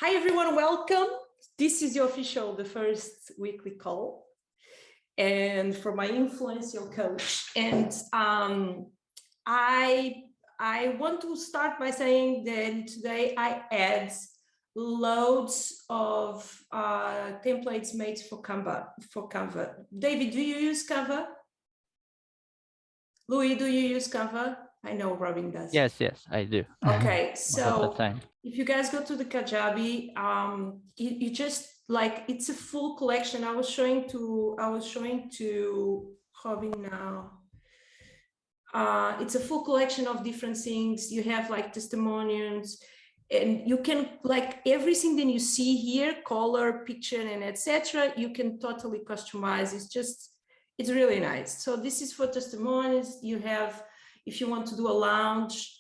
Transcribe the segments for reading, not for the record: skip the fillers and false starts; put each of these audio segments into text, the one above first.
Hi everyone, welcome. This is your official, the first weekly call, and for my influential coach. And I want to start by saying that today I add loads of templates made for Canva. David, do you use Canva? Louis, do you use Canva? I know Robin does. Yes, I do. Okay, Most of the so time. if you guys go to the Kajabi, you just like, it's a full collection. I was showing to Robin now. It's a full collection of different things. You have like testimonials, and you can like everything that you see here, color, picture, and etc. You can totally customize. It's really nice. So this is for testimonials. You have, if you want to do a lounge,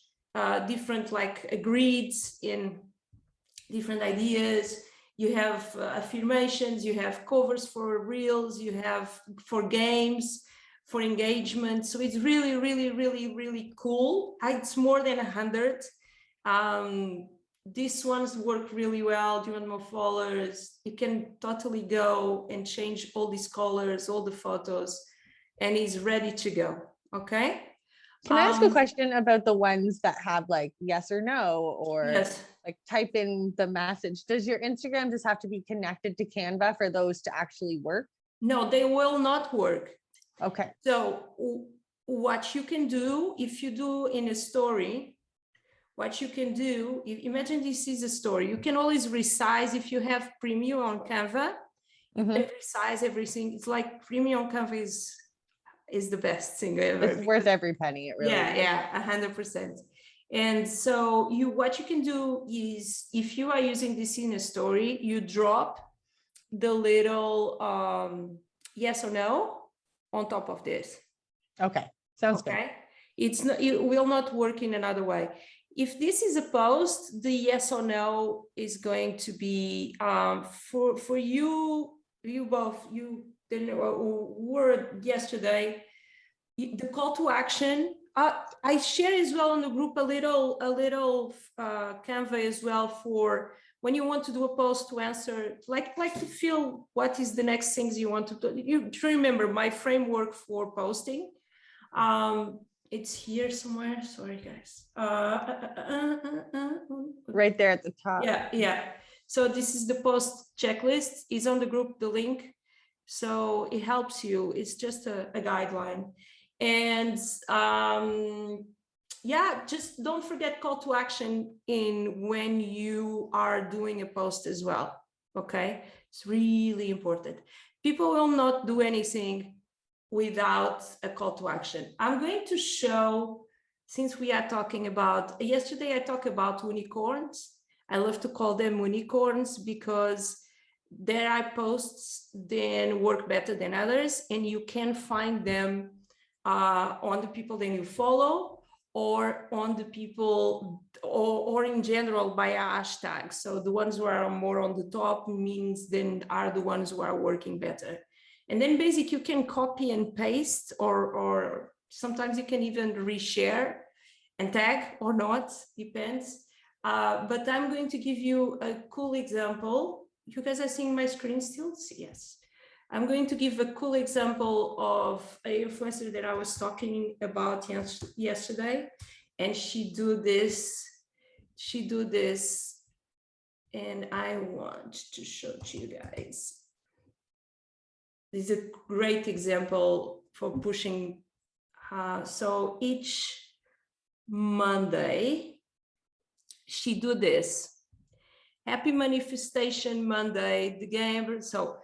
different like grids in different ideas. You have affirmations, you have covers for reels, you have for games, for engagement. So it's really, really, really, really cool. It's more than 100. These ones work really well. Do you want more followers? You can totally go and change all these colors, all the photos, and it's ready to go. Okay. Can I ask a question about the ones that have like yes or no, or yes, like type in the message? Does your Instagram just have to be connected to Canva for those to actually work? no, they will not work. Okay. So what you can do, if you do in a story, what you can do, imagine this is a story. You can always resize if you have Premium on Canva. You can resize everything. It's like Premium on Canva is the best thing ever. It's worth every penny. It really is. Yeah, 100%. And so what you can do is, if you are using this in a story, you drop the little yes or no on top of this. Okay, sounds good. It will not work in another way. If this is a post, the yes or no is going to be for you both, you were yesterday, the call to action. I share as well on the group a little Canva as well for when you want to do a post to answer, like to feel what is the next things you want to do. You remember my framework for posting. It's here somewhere. Sorry, guys. Right there at the top. Yeah. So this is the post checklist. Is on the group, the link. So it helps you. It's just a guideline. And yeah, just don't forget call to action in when you are doing a post as well. Okay, it's really important. People will not do anything without a call to action. I'm going to show, since we are talking about, yesterday I talked about unicorns. I love to call them unicorns because there are posts that work better than others, and you can find them on the people that you follow, or on the people, or in general by a hashtag. So the ones who are more on the top means then are the ones who are working better. And then basically you can copy and paste, or sometimes you can even reshare and tag or not, depends. But I'm going to give you a cool example. You guys are seeing my screen still? Yes. I'm going to give a cool example of an influencer that I was talking about yesterday, and she do this, and I want to show to you guys. This is a great example for pushing. So each Monday, she do this. Happy Manifestation Monday, the game. So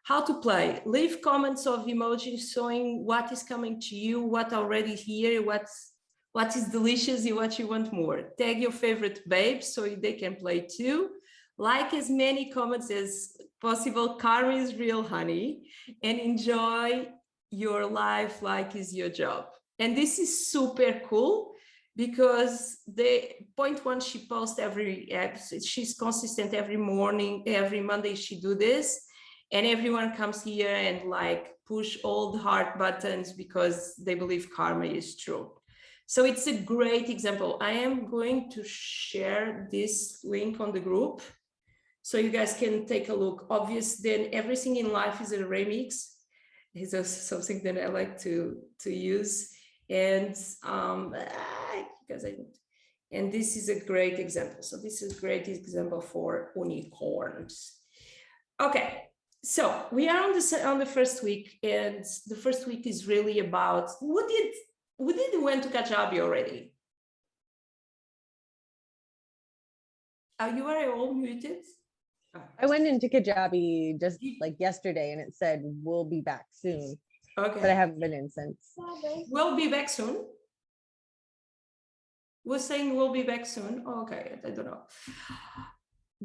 how to play, leave comments of emojis showing what is coming to you, what already here, what is delicious and what you want more. Tag your favorite babes so they can play too. Like as many comments as possible. Karma is real, honey, and enjoy your life like is your job. And this is super cool because the point one, she posts every episode. She's consistent every morning, every Monday she do this. And everyone comes here and like push all the heart buttons because they believe karma is true. So it's a great example. I am going to share this link on the group. So you guys can take a look. Obvious, then everything in life is a remix. It's also something that I like to use. And and this is a great example. So this is a great example for unicorns. Okay, so we are on the first week, and the first week is really about who did went to Kajabi already? You are all muted. I went into Kajabi just like yesterday and it said, we'll be back soon. Okay. But I haven't been in since. We'll be back soon. We're saying we'll be back soon. Oh, okay, I don't know.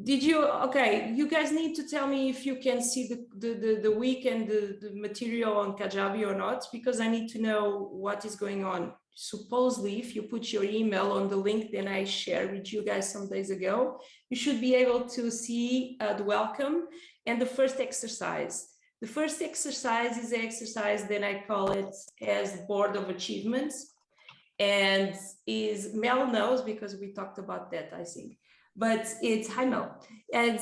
Did you, okay, you guys need to tell me if you can see the week and the material on Kajabi or not, because I need to know what is going on. Supposedly, if you put your email on the link that I shared with you guys some days ago, you should be able to see the welcome and the first exercise. The first exercise is the exercise that I call it as Board of Achievements, and is Mel knows because we talked about that, I think. But it's, hi Mel, and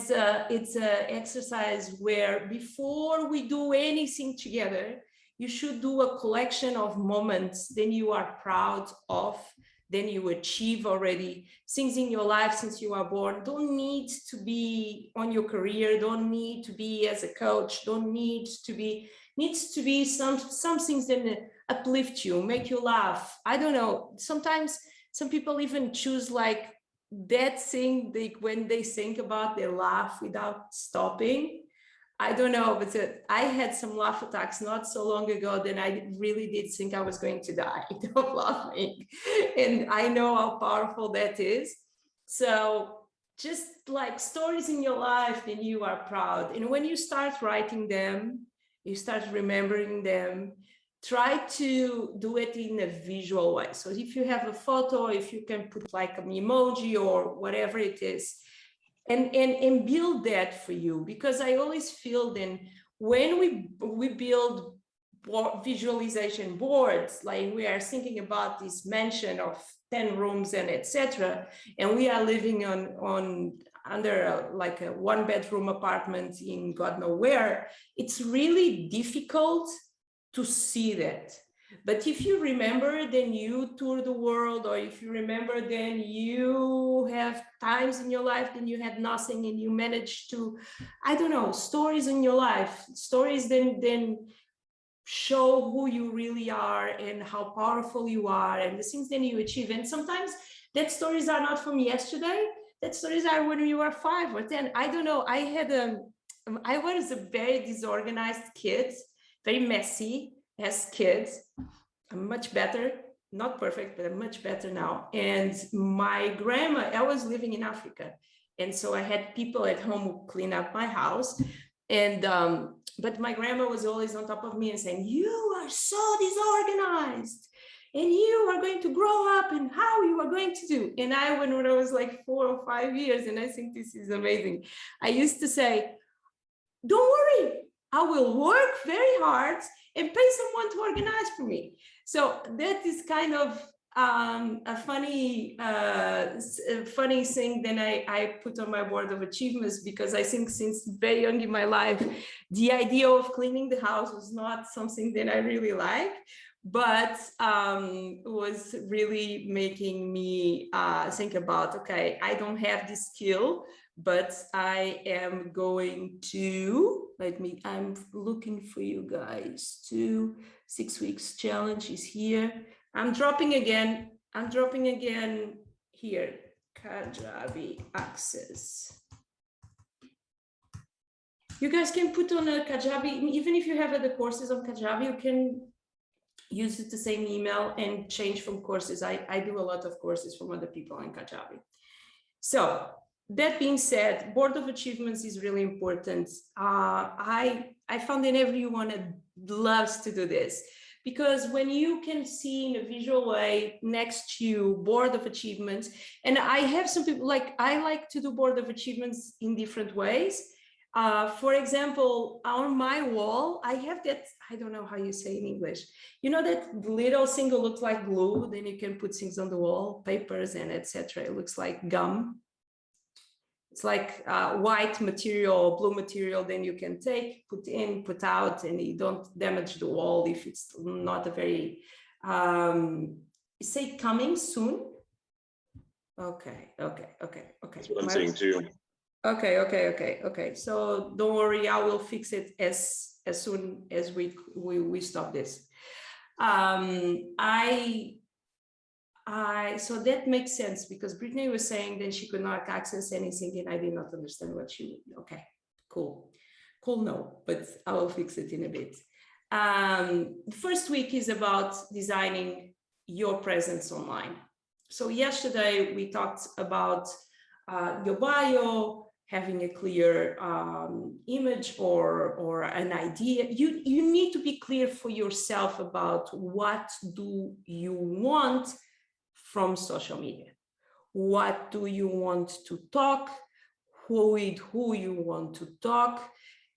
it's an exercise where before we do anything together, you should do a collection of moments then you are proud of, then you achieve already, things in your life since you are born. Don't need to be on your career, don't need to be as a coach, don't need to be, needs to be some things that uplift you, make you laugh. I don't know, sometimes some people even choose like that thing when they think about, they laugh without stopping. I don't know, but I had some laugh attacks not so long ago that I really did think I was going to die of laughing. And I know how powerful that is. So just like stories in your life, then you are proud. And when you start writing them, you start remembering them, try to do it in a visual way. So if you have a photo, if you can put like an emoji or whatever it is, and build that for you, because I always feel then when we build visualization boards, like we are thinking about this mansion of 10 rooms and etc., and we are living under like a 1-bedroom apartment in God knows where, it's really difficult to see that. But if you remember, then you tour the world, or if you remember, then you have times in your life, then you had nothing and you managed to, I don't know, stories in your life, stories then show who you really are and how powerful you are and the things that you achieve. And sometimes that stories are not from yesterday, that stories are when you were 5 or 10. I don't know, I was a very disorganized kid, very messy as kids. I'm much better, not perfect, but I'm much better now. And my grandma, I was living in Africa, and so I had people at home who clean up my house. And but my grandma was always on top of me and saying, "You are so disorganized, and you are going to grow up, and how you are going to do." And when I was like 4 or 5 years, and I think this is amazing, I used to say, "Don't worry, I will work very hard and pay someone to organize for me." So that is kind of a funny thing that I put on my board of achievements, because I think since very young in my life, the idea of cleaning the house was not something that I really like, but was really making me think about, okay, I don't have this skill, but I am going to, I'm looking for you guys to 6 weeks challenge is here. I'm dropping again here, Kajabi access. You guys can put on a Kajabi, even if you have other courses on Kajabi, you can use it the same email and change from courses. I do a lot of courses from other people on Kajabi. So that being said, board of achievements is really important. I found that everyone loves to do this, because when you can see in a visual way next to you board of achievements, and I have some people, like I like to do board of achievements in different ways. For example, on my wall, I have that, I don't know how you say in English, you know, that little thing that looks like glue, then you can put things on the wall, papers and etc. It looks like gum. It's like white material, blue material, then you can take, put in, put out, and you don't damage the wall if it's not a very, say coming soon. Okay. That's what I'm saying too. Okay. So don't worry, I will fix it as soon as we stop this. So that makes sense, because Brittany was saying that she could not access anything, and I did not understand what she would. Okay, cool, no, but I will fix it in a bit. The first week is about designing your presence online. So yesterday we talked about your bio, having a clear image or an idea. You need to be clear for yourself about what do you want from social media. What do you want to talk? With who you want to talk?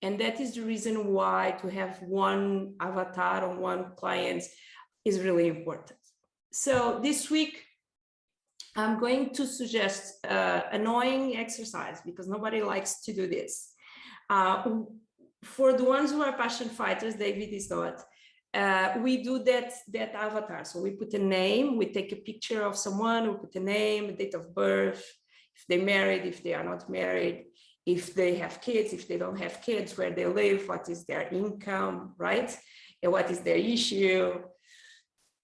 And that is the reason why to have one avatar on one client is really important. So this week, I'm going to suggest annoying exercise, because nobody likes to do this. For the ones who are passion fighters, David is not. We do that avatar. So we put a name, we take a picture of someone, we put a name, a date of birth, if they're married, if they are not married, if they have kids, if they don't have kids, where they live, what is their income, right? And what is their issue.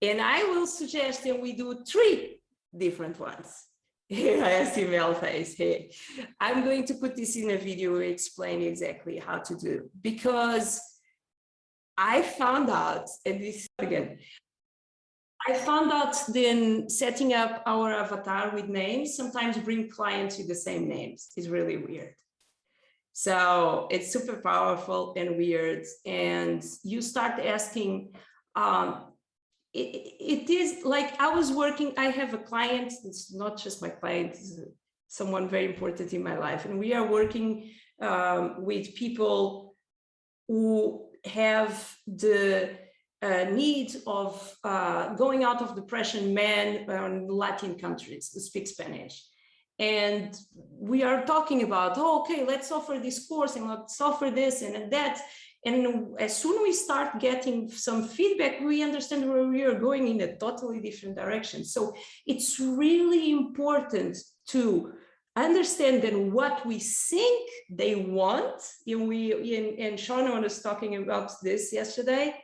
And I will suggest that we do 3 different ones. Here I see Mel face. Hey, I'm going to put this in a video explaining exactly how to do, because I found out, and this again, I found out then setting up our avatar with names sometimes bring clients with the same names is really weird. So it's super powerful and weird. And you start asking, it is like I was working, I have a client, it's not just my client, it's someone very important in my life. And we are working with people who have the need of going out of depression, men in Latin countries who speak Spanish. And we are talking about, oh, okay, let's offer this course and let's offer this and that. And as soon as we start getting some feedback, we understand where we are going in a totally different direction. So it's really important to understand then what we think they want. And Shauna was talking about this yesterday.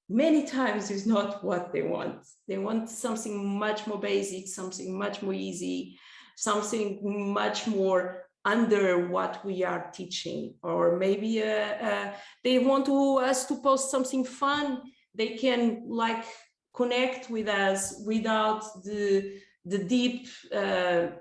Many times is not what they want. They want something much more basic, something much more easy, something much more under what we are teaching. Or maybe they want us to post something fun. They can like connect with us without the deep, the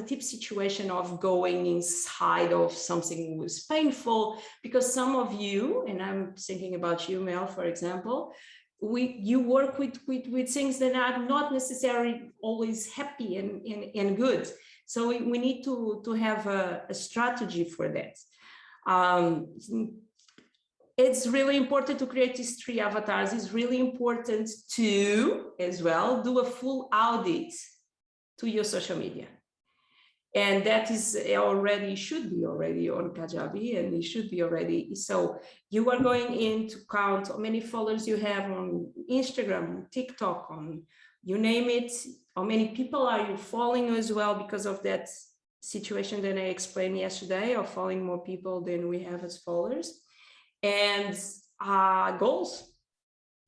deep situation of going inside of something that was painful, because some of you, and I'm thinking about you, Mel, for example, you work with things that are not necessarily always happy and good. So we need to have a strategy for that. It's really important to create these 3 avatars. It's really important to, as well, do a full audit to your social media. And that is should be already on Kajabi, and it should be already. So you are going in to count how many followers you have on Instagram, TikTok, on you name it. How many people are you following as well, because of that situation that I explained yesterday, of following more people than we have as followers. And goals,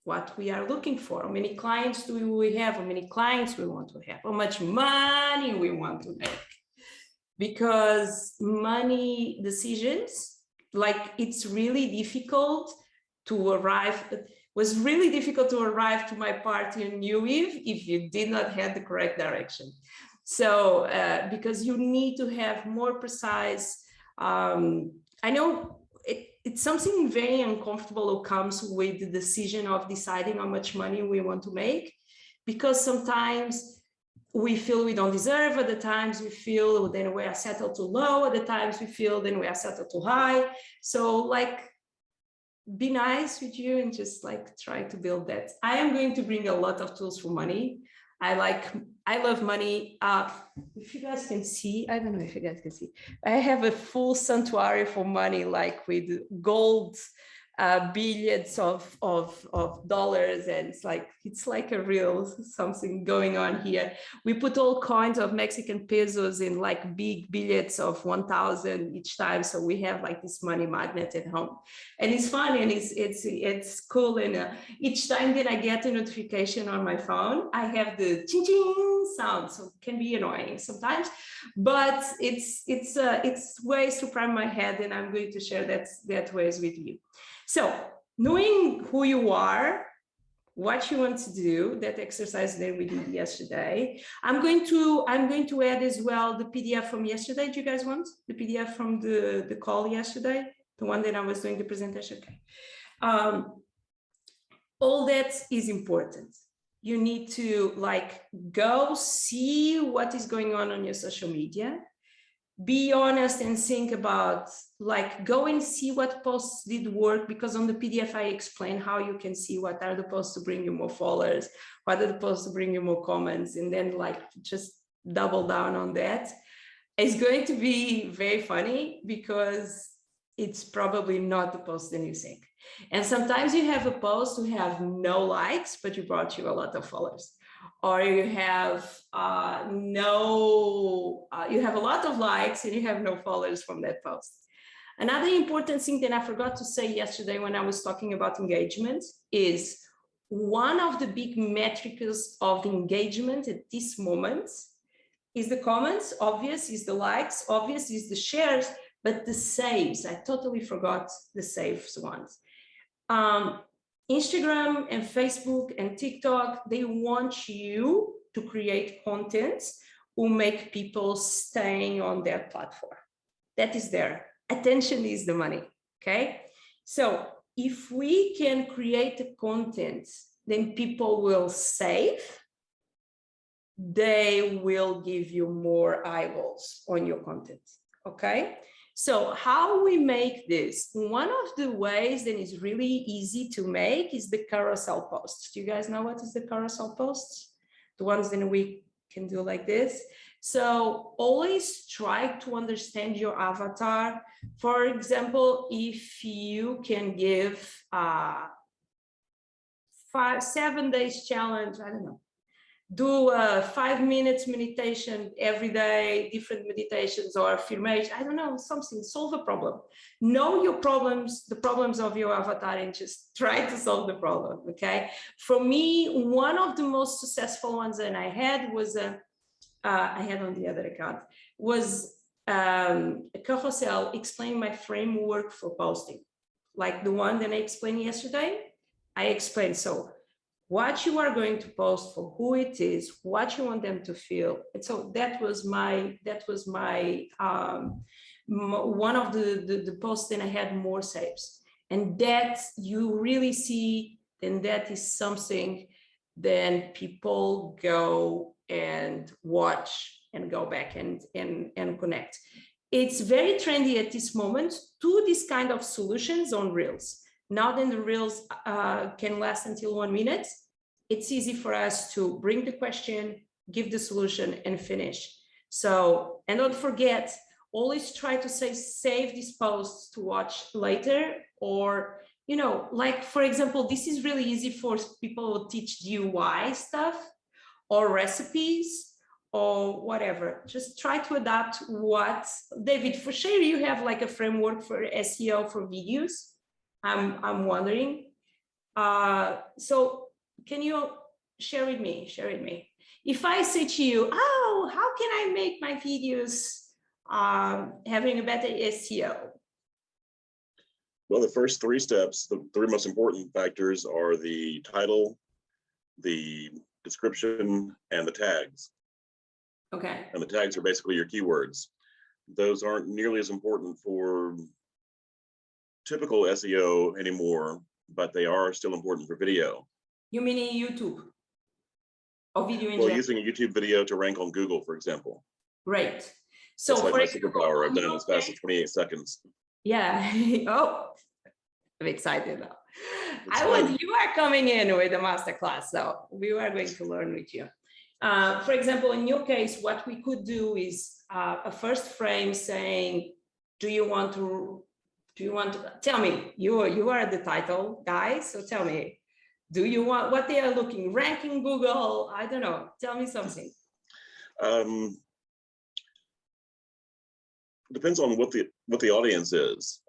what we are looking for. How many clients do we have? How many clients we want to have? How much money we want to make? Because money decisions, like it's really difficult to arrive, was really difficult to arrive to my party on New Eve if you did not have the correct direction. So, because you need to have more precise, I know it's something very uncomfortable that comes with the decision of deciding how much money we want to make, because sometimes we feel we don't deserve, at the times we feel then we are settled too low, at the times we feel then we are settled too high. So like, be nice with you and just like try to build that. I am going to bring a lot of tools for money. I like I love money. If you guys can see, I don't know if you guys can see, I have a full sanctuary for money, like with gold billions of dollars, and it's like a real something going on here. We put all kinds of Mexican pesos in like big billets of 1,000 each time, so we have like this money magnet at home, and it's fun and it's cool. And each time that I get a notification on my phone, I have the ching ching sound, so it can be annoying sometimes, but it's ways to prime my head, and I'm going to share that ways with you. So knowing who you are, what you want to do, that exercise that we did yesterday. I'm going to add as well the PDF from yesterday. Do you guys want the PDF from the call yesterday? The one that I was doing the presentation? Okay. All that is important. You need to like go see what is going on your social media. Be honest and think about, like, go and see what posts did work, because on the PDF I explain how you can see what are the posts to bring you more followers, what are the posts to bring you more comments, and then like just double down on that. It's going to be very funny because it's probably not the post that you think. And sometimes you have a post who have no likes, but you brought you a lot of followers. Or you have you have a lot of likes and you have no followers from that post. Another important thing that I forgot to say yesterday when I was talking about engagement is one of the big metrics of the engagement at this moment is the comments, obvious, is the likes, obvious, is the shares, but the saves. I totally forgot the saves ones. Instagram and Facebook and TikTok, they want you to create content who make people staying on their platform. That is there. Attention is the money, okay? So if we can create the content, then people will save. They will give you more eyeballs on your content, okay? So how we make this, one of the ways that is really easy to make is the carousel posts. Do you guys know what is the carousel posts? The ones that we can do like this. So always try to understand your avatar. For example, if you can give 7 days challenge, I don't know, do a 5 minutes meditation every day, different meditations or affirmation, I don't know, something, solve a problem. Know your problems, the problems of your avatar, and just try to solve the problem, okay? For me, one of the most successful ones that I had was, I had on the other account, was a carousel explaining my framework for posting. Like the one that I explained yesterday, I explained, so what you are going to post, for who it is, what you want them to feel. And so that was my one of the posts that I had more saves. And that you really see, then that is something then people go and watch and go back and connect. It's very trendy at this moment to this kind of solutions on Reels. Now that the Reels can last until 1 minute, it's easy for us to bring the question, give the solution, and finish. So, and don't forget, always try to say, save these posts to watch later, or, you know, like, for example, this is really easy for people who teach DIY stuff or recipes or whatever. Just try to adapt what, David, for sure you have like a framework for SEO for videos. I'm wondering. So can you share with me? If I say to you, oh, how can I make my videos having a better SEO? Well, the first 3 steps, the 3 most important factors are the title, the description, and the tags. Okay. And the tags are basically your keywords. Those aren't nearly as important for typical SEO anymore, but they are still important for video. You mean in YouTube or video in Well, general? using a YouTube video to rank on Google, for example. Right. So it's like for my example, superpower. I've done it as fast as 28 seconds. Yeah. Oh, I'm excited now. You are coming in with a masterclass, so we are going to learn with you. For example, in your case, what we could do is a first frame saying, do you want to tell me, you are the title guy, so tell me, do you want, what they are looking, ranking Google, I don't know, tell me something. Depends on what the audience is.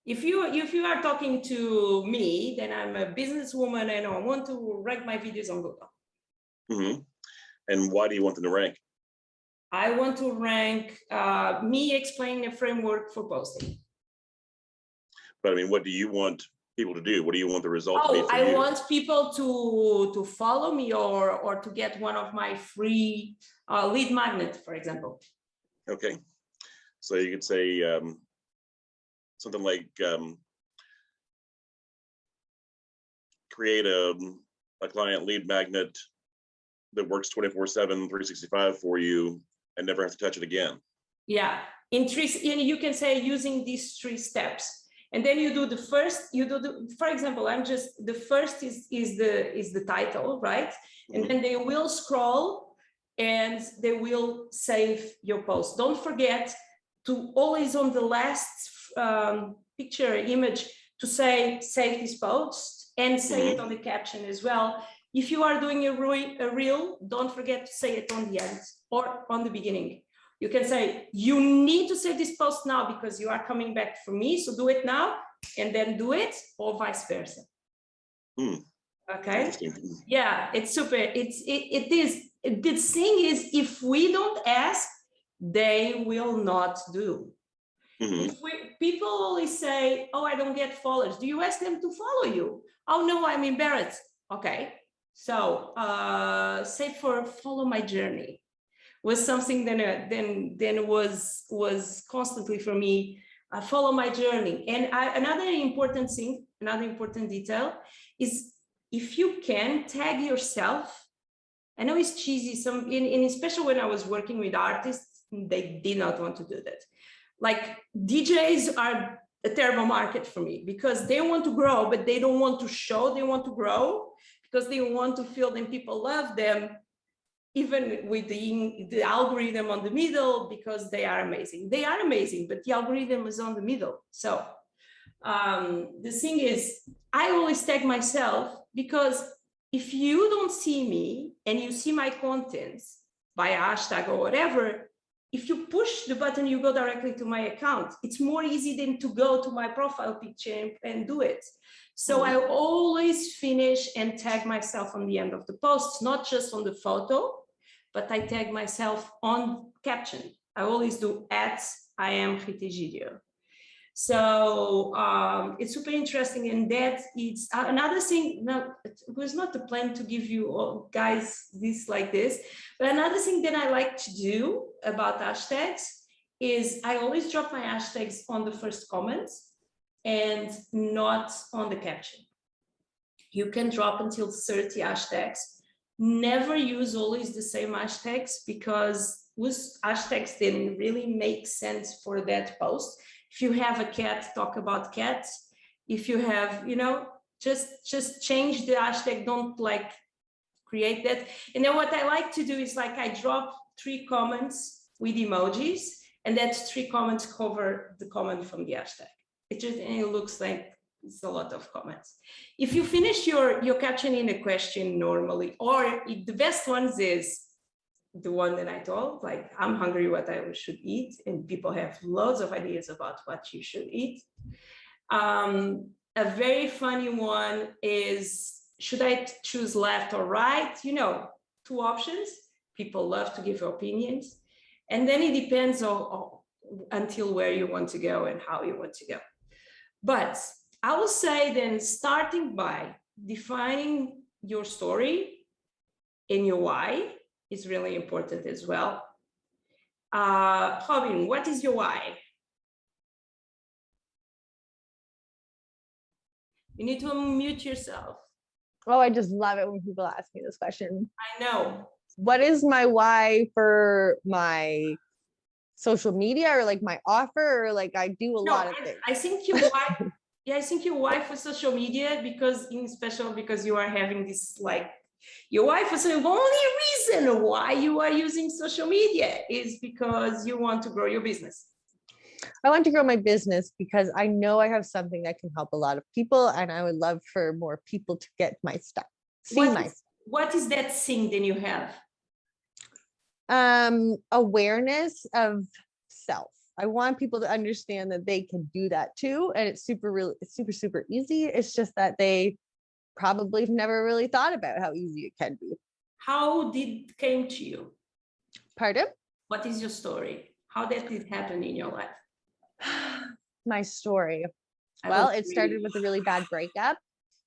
If you are talking to me, then I'm a businesswoman and I want to rank my videos on Google. Mm-hmm. And why do you want them to rank? I want to rank me explaining a framework for posting. But I mean, what do you want people to do? What do you want the result to be for I you? want people to follow me or to get one of my free lead magnets, for example. Okay. So you could say something like create a client lead magnet that works 24/7, 365 for you and never have to touch it again. Yeah, and you can say using these 3 steps. And then you do the first, for example, the first is the title, right? And then they will scroll and they will save your post. Don't forget to always on the last picture image to say save this post and say it on the caption as well. If you are doing a reel, don't forget to say it on the end or on the beginning. You can say, you need to save this post now because you are coming back for me, so do it now and then do it, or vice versa. Okay. Yeah, it's super. It is. The thing is, if we don't ask, they will not do. If people always say, oh, I don't get followers, do you ask them to follow you? Oh no, I'm embarrassed. Okay, so say for follow my journey was something then was constantly for me. Follow my journey. And another important thing, another important detail is if you can tag yourself. I know it's cheesy, especially when I was working with artists, they did not want to do that. Like DJs are a terrible market for me because they want to grow, but they don't want to show they want to grow because they want to feel that people love them, even with the algorithm on the middle, because they are amazing. They are amazing, but the algorithm is on the middle. So the thing is, I always tag myself because if you don't see me and you see my contents by a hashtag or whatever, if you push the button, you go directly to my account. It's more easy than to go to my profile picture and do it. So I always finish and tag myself on the end of the post, not just on the photo, but I tag myself on caption. I always do @I am Ritegidio. So it's super interesting, and that it's another thing. Now, it was not the plan to give you all guys this like this, but another thing that I like to do about hashtags is I always drop my hashtags on the first comments and not on the caption. You can drop until 30 hashtags. Never use always the same hashtags because with hashtags didn't really make sense for that post. If you have a cat, talk about cats. If you have, just change the hashtag, don't like create that. And then what I like to do is like I drop 3 comments with emojis, and that 3 comments cover the comment from the hashtag. It looks like it's a lot of comments. If you finish your caption in a question normally, or the best ones is the one that I told, like, I'm hungry, what I should eat, and people have loads of ideas about what you should eat. A very funny one is, should I choose left or right? 2 options. People love to give opinions. And then it depends on until where you want to go and how you want to go. But I will say then, starting by defining your story and your why is really important as well. Robin, what is your why? You need to unmute yourself. Oh, I just love it when people ask me this question. I know. What is my why for my social media, or like my offer, or like I do a lot of things? I think your why. Yeah, I think your why for social media, because you are having this like Your wife was saying the only reason why you are using social media is because you want to grow your business. I want to grow my business because I know I have something that can help a lot of people, and I would love for more people to get my stuff. What is that thing that you have? Awareness of self. I want people to understand that they can do that too, and it's super easy. It's just that they probably have never really thought about how easy it can be. How did it came to you? Pardon? What is your story? How did it happen in your life? My story. Well, it started with a really bad breakup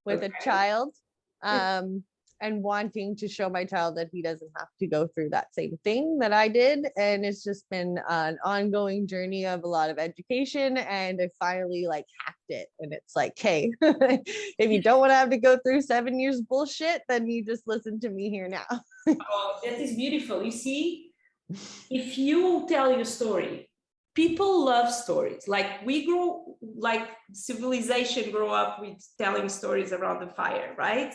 with a child, and wanting to show my child that he doesn't have to go through that same thing that I did. And it's just been an ongoing journey of a lot of education, and I finally like hacked it. And it's like, hey, if you don't want to have to go through 7 years of bullshit, then you just listen to me here now. Oh, that is beautiful. You see, if you tell your story, people love stories. Like civilization grow up with telling stories around the fire, right?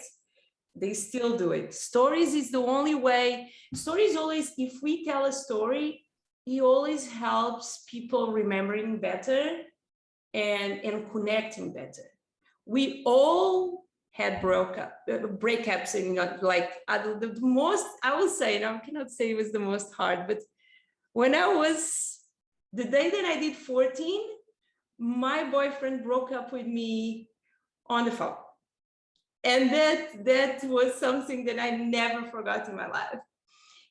They still do it. Stories is the only way. Stories always, if we tell a story, it always helps people remembering better and connecting better. We all had breakups, and like the most, I will say, and I cannot say it was the most hard, but when the day that I did 14, my boyfriend broke up with me on the phone. And that was something that I never forgot in my life.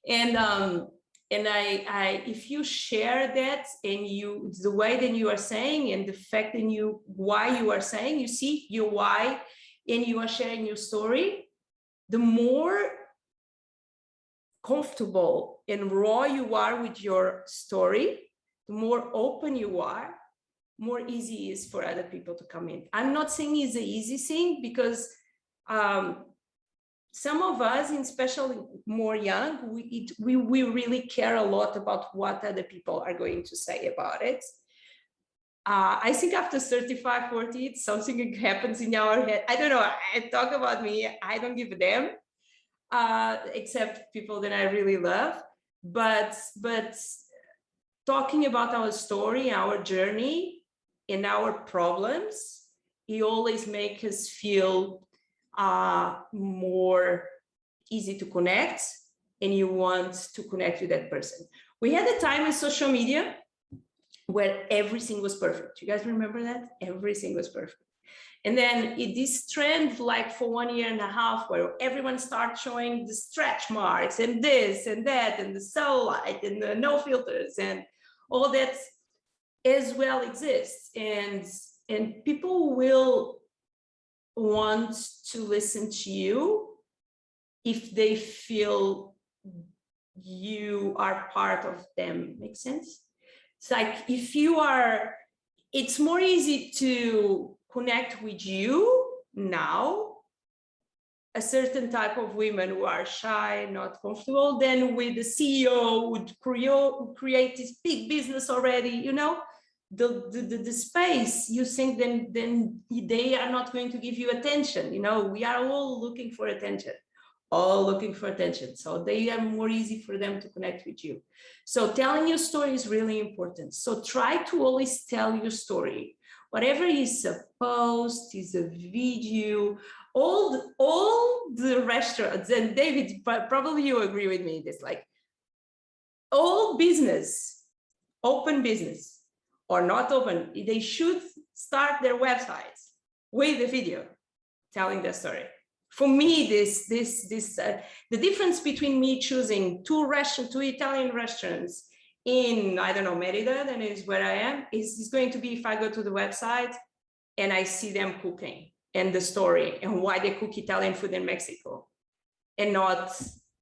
And I if you share that, and the way that you are saying, and the fact that why you are saying, you see your why, and you are sharing your story, the more comfortable and raw you are with your story, the more open you are, more easy it is for other people to come in. I'm not saying it's an easy thing, because some of us, especially more young, we really care a lot about what other people are going to say about it. I think after 35, 40, it's something that happens in our head. I don't know, I talk about me, I don't give a damn, except people that I really love. But talking about our story, our journey, and our problems, it always makes us feel more easy to connect, and you want to connect with that person. We had a time in social media where everything was perfect. You guys remember that? Everything was perfect. And then this trend, like for 1.5 years, where everyone starts showing the stretch marks and this and that, and the cellulite and the no filters, and all that as well exists. And people will want to listen to you if they feel you are part of them. Make sense? It's like it's more easy to connect with you now, a certain type of women who are shy, not comfortable, than with the CEO who would create this big business already, the space. You think then they are not going to give you attention. We are all looking for attention. So they are more easy for them to connect with you. So telling your story is really important. So try to always tell your story. Whatever is a post, is a video, all the restaurants, and David, probably you agree with me, this like all business, open business or not open, they should start their websites with a video telling their story. For me, the difference between me choosing two Italian restaurants in, I don't know, Merida, that is where I am, is going to be if I go to the website and I see them cooking and the story and why they cook Italian food in Mexico and not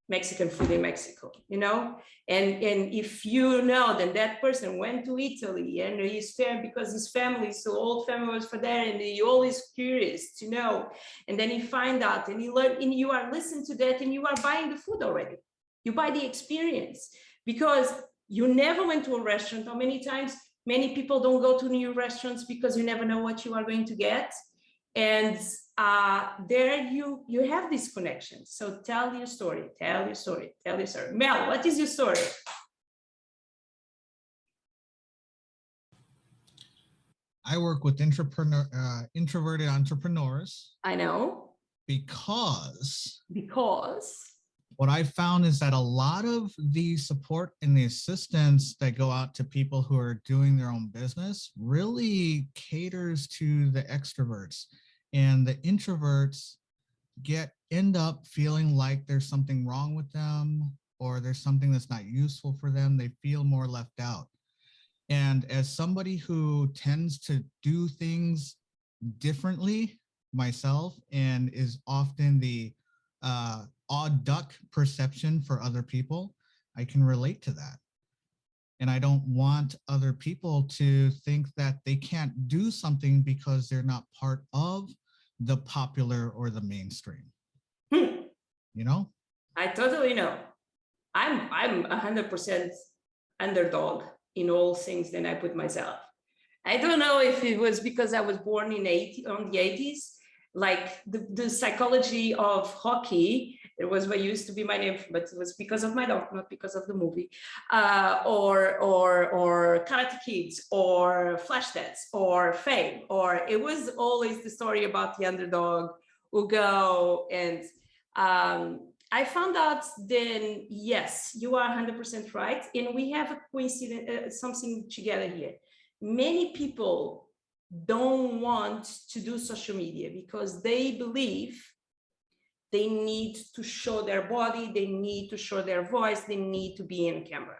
Mexican food in Mexico, and if then that person went to Italy and he's there because his family, so old family was for there, and he always curious to know, and then he find out and he learn, and you are listening to that, and you are buying the food already. You buy the experience because you never went to a restaurant. How many times many people don't go to new restaurants because you never know what you are going to get, and there you have these connections. So tell your story, tell your story, tell your story. Mel, what is your story? I work with introverted entrepreneurs I know. because Because what I found is that a lot of the support and the assistance that go out to people who are doing their own business really caters to the extroverts, and the introverts end up feeling like there's something wrong with them, or there's something that's not useful for them. They feel more left out. And as somebody who tends to do things differently myself, and is often the odd duck perception for other people, I can relate to that. And I don't want other people to think that they can't do something because they're not part of the popular or the mainstream. You know? I totally know. I'm 100% underdog in all things that I put myself. I don't know if it was because I was born in the 80s, like the psychology of hockey. It was what used to be my name, but it was because of my dog, not because of the movie, or Karate Kids, or Flashdance, or Fame, or it was always the story about the underdog who go. And I found out then, yes, you are 100% right, and we have a coincidence, something together here. Many people don't want to do social media because they believe they need to show their body, they need to show their voice, they need to be in camera.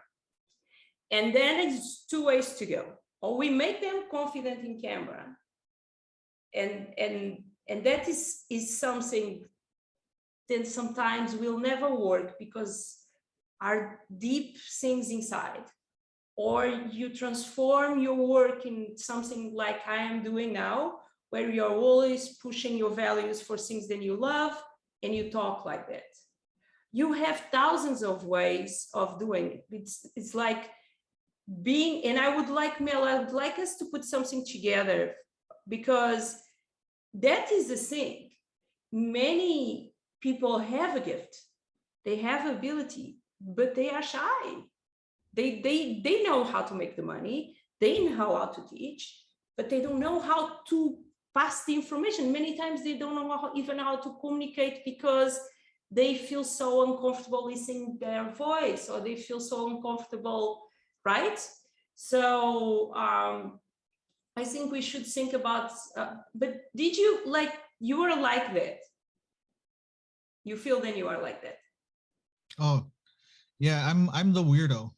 And then it's two ways to go. Or we make them confident in camera, and that is something that sometimes will never work because are deep things inside. Or you transform your work in something like I am doing now, where you're always pushing your values for things that you love, and you talk like that. You have thousands of ways of doing it. It's like being, and I would like, Mel, I would like us to put something together, because that is the thing. Many people have a gift, they have ability, but they are shy. They know how to make the money, they know how to teach, but they don't know how to pass the information. Many times they don't know even how to communicate because they feel so uncomfortable listening their voice, or they feel so uncomfortable, right? So I think we should think about, but did you you were like that? You feel then you are like that? Oh, yeah, I'm the weirdo.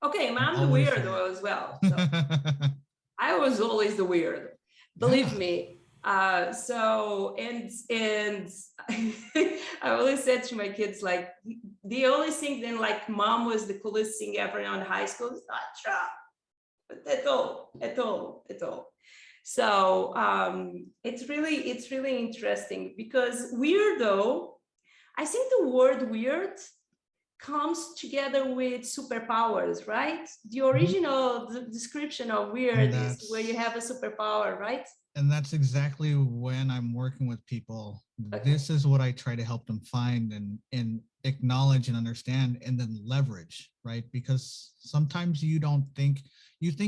Okay, I'm the always weirdo as well. So I was always the weird, believe me. So and I always said to my kids, like, the only thing then, like, mom was the coolest thing ever in high school. It's not true, at all. So it's really interesting, because weirdo, I think the word weird comes together with superpowers, right? The original description of weird is where you have a superpower, right? And that's exactly when I'm working with people. Okay. This is what I try to help them find and acknowledge and understand, and then leverage, right? Because sometimes you think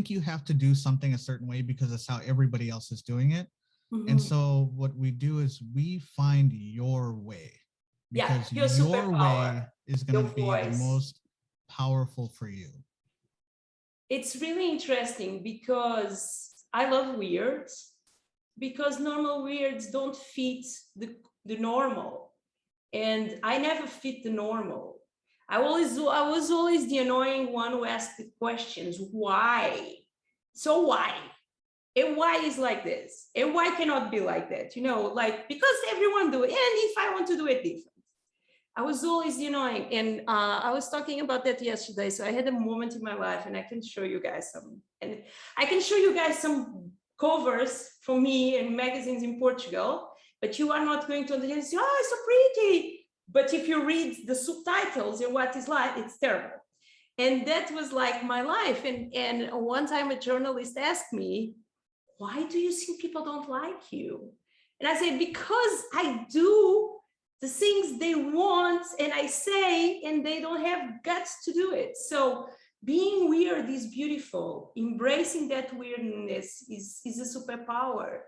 you have to do something a certain way because that's how everybody else is doing it. Mm-hmm. And so what we do is we find your way, because your way is going to be voice. the most powerful for you. It's really interesting because I love weirds, because normal weirds don't fit the normal, and I never fit the normal. I was always the annoying one who asked the questions, why? So why? And why is like this? And why cannot be like that? Like, because everyone do it, and if I want to do it different. I was always annoying, and I was talking about that yesterday. So I had a moment in my life, and I can show you guys some covers for me in magazines in Portugal, but you are not going to understand. Say, oh, it's so pretty. But if you read the subtitles and what is like, it's terrible. And that was like my life. And one time a journalist asked me, why do you think people don't like you? And I say, because I do the things they want and I say, and they don't have guts to do it. So being weird is beautiful. Embracing that weirdness is a superpower.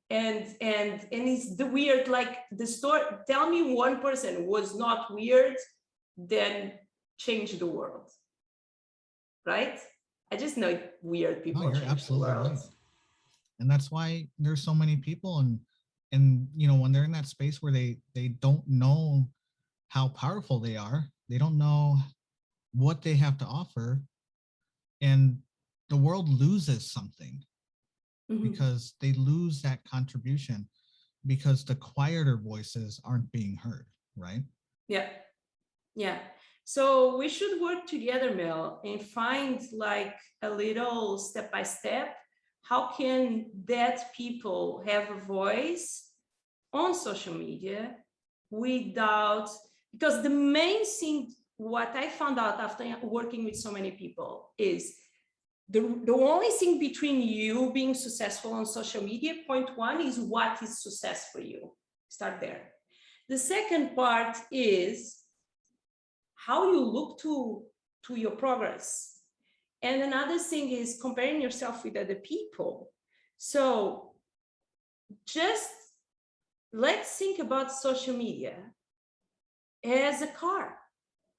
And it's the weird, like the story, tell me one person was not weird, then change the world, right? I just know weird people. No, you're absolutely right. And that's why there's so many people, and you know, when they're in that space where they don't know how powerful they are, they don't know what they have to offer, and the world loses something because they lose that contribution because the quieter voices aren't being heard, right? Yeah. Yeah. So we should work together, Mel, and find like a little step by step. How can that people have a voice on social media without, because the main thing, what I found out after working with so many people is the only thing between you being successful on social media, point one, is what is success for you. Start there. The second part is how you look to your progress. And another thing is comparing yourself with other people. So just let's think about social media as a car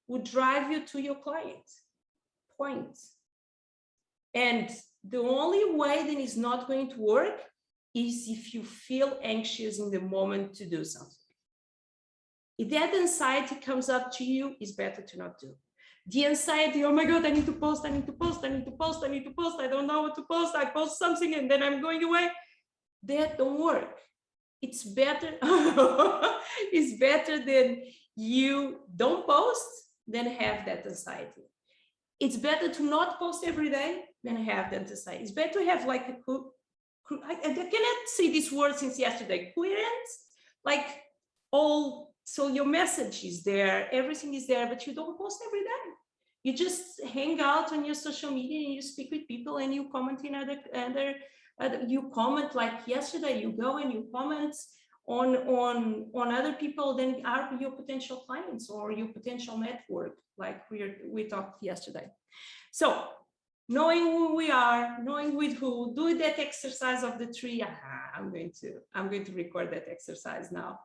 would drive you to your client point. And the only way that is not going to work is if you feel anxious in the moment to do something. If that anxiety comes up to you, it's better to not do. The anxiety, oh my God, I need to post, I need to post, I need to post, I need to post, I don't know what to post, I post something and then I'm going away. That don't work. It's better, it's better than you don't post than have that anxiety. It's better to not post every day than have that anxiety. It's better to have like a, I cannot say this word since yesterday, coherent, like all. So your message is there, everything is there, but you don't post every day. You just hang out on your social media and you speak with people and you comment in other you comment like yesterday, you go and you comment on other people than are your potential clients or your potential network, like we talked yesterday. So knowing who we are, knowing with who, do that exercise of the tree. I'm going to record that exercise now.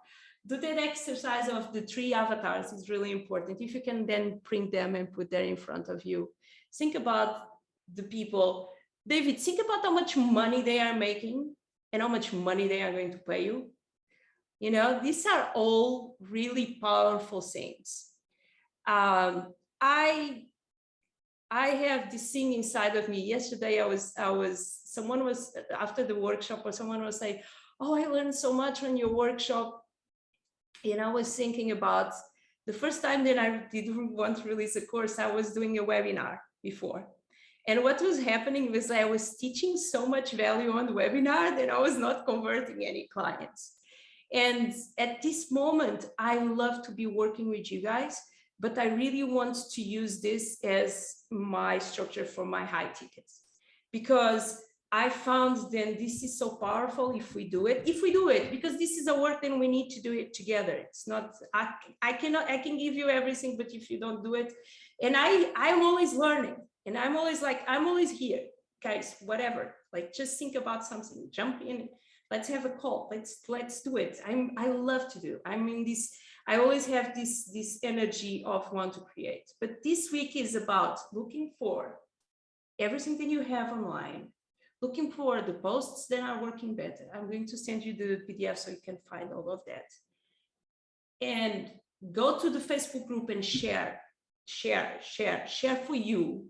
Do that exercise of the 3 avatars is really important. If you can then print them and put them in front of you. Think about the people. David, think about how much money they are making and how much money they are going to pay you. You know, these are all really powerful things. I have this thing inside of me. Yesterday, someone was after the workshop, or someone was saying, oh, I learned so much on your workshop. And I was thinking about the first time that I didn't want to release a course, I was doing a webinar before. And what was happening was I was teaching so much value on the webinar that I was not converting any clients. And at this moment, I love to be working with you guys, but I really want to use this as my structure for my high tickets, because I found then this is so powerful if we do it, because this is a work, then we need to do it together. It's not, I can give you everything, but if you don't do it, and I'm always learning, and I'm always here, guys, whatever, like just think about something, jump in, let's have a call, let's do it. I love to do, I'm in this, I always have this energy of want to create, but this week is about looking for everything that you have online, looking for the posts that are working better. I'm going to send you the PDF so you can find all of that. And go to the Facebook group and share for you.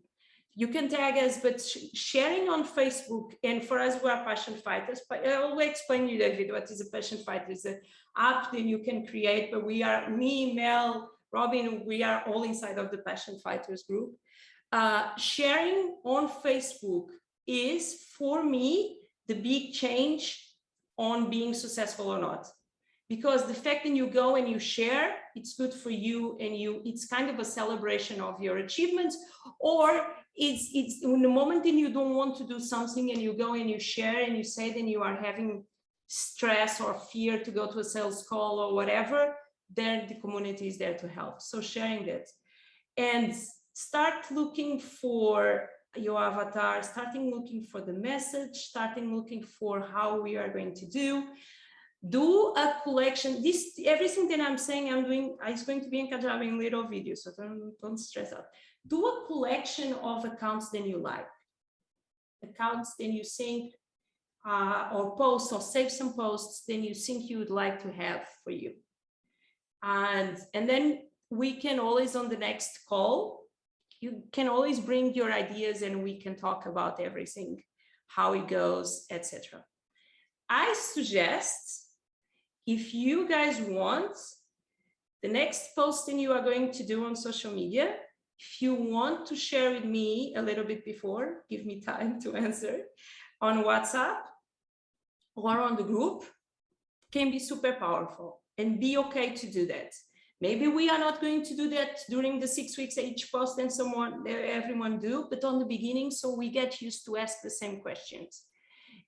You can tag us, but sharing on Facebook, and for us, we are passion fighters. But I will explain you, David, what is a passion fighter. It's an app that you can create, but we are, me, Mel, Robin, we are all inside of the Passion Fighters group. Sharing on Facebook is, for me, the big change on being successful or not. Because the fact that you go and you share, it's good for you, and it's kind of a celebration of your achievements, or it's in the moment that you don't want to do something and you go and you share and you say, then you are having stress or fear to go to a sales call or whatever, then the community is there to help. So sharing that. And start looking for your avatar, starting looking for the message, starting looking for how we are going to do a collection. This, everything that I'm saying I'm doing is going to be in Kajabi in little videos, so don't stress out. Do a collection of accounts that you like, accounts that you think or posts, or save some posts then you think you would like to have for you. And then we can always, on the next call, you can always bring your ideas and we can talk about everything, how it goes, etc. I suggest, if you guys want, the next posting you are going to do on social media, if you want to share with me a little bit before, give me time to answer, on WhatsApp or on the group, can be super powerful, and be okay to do that. Maybe we are not going to do that during the 6 weeks each post and everyone do, but on the beginning, so we get used to ask the same questions.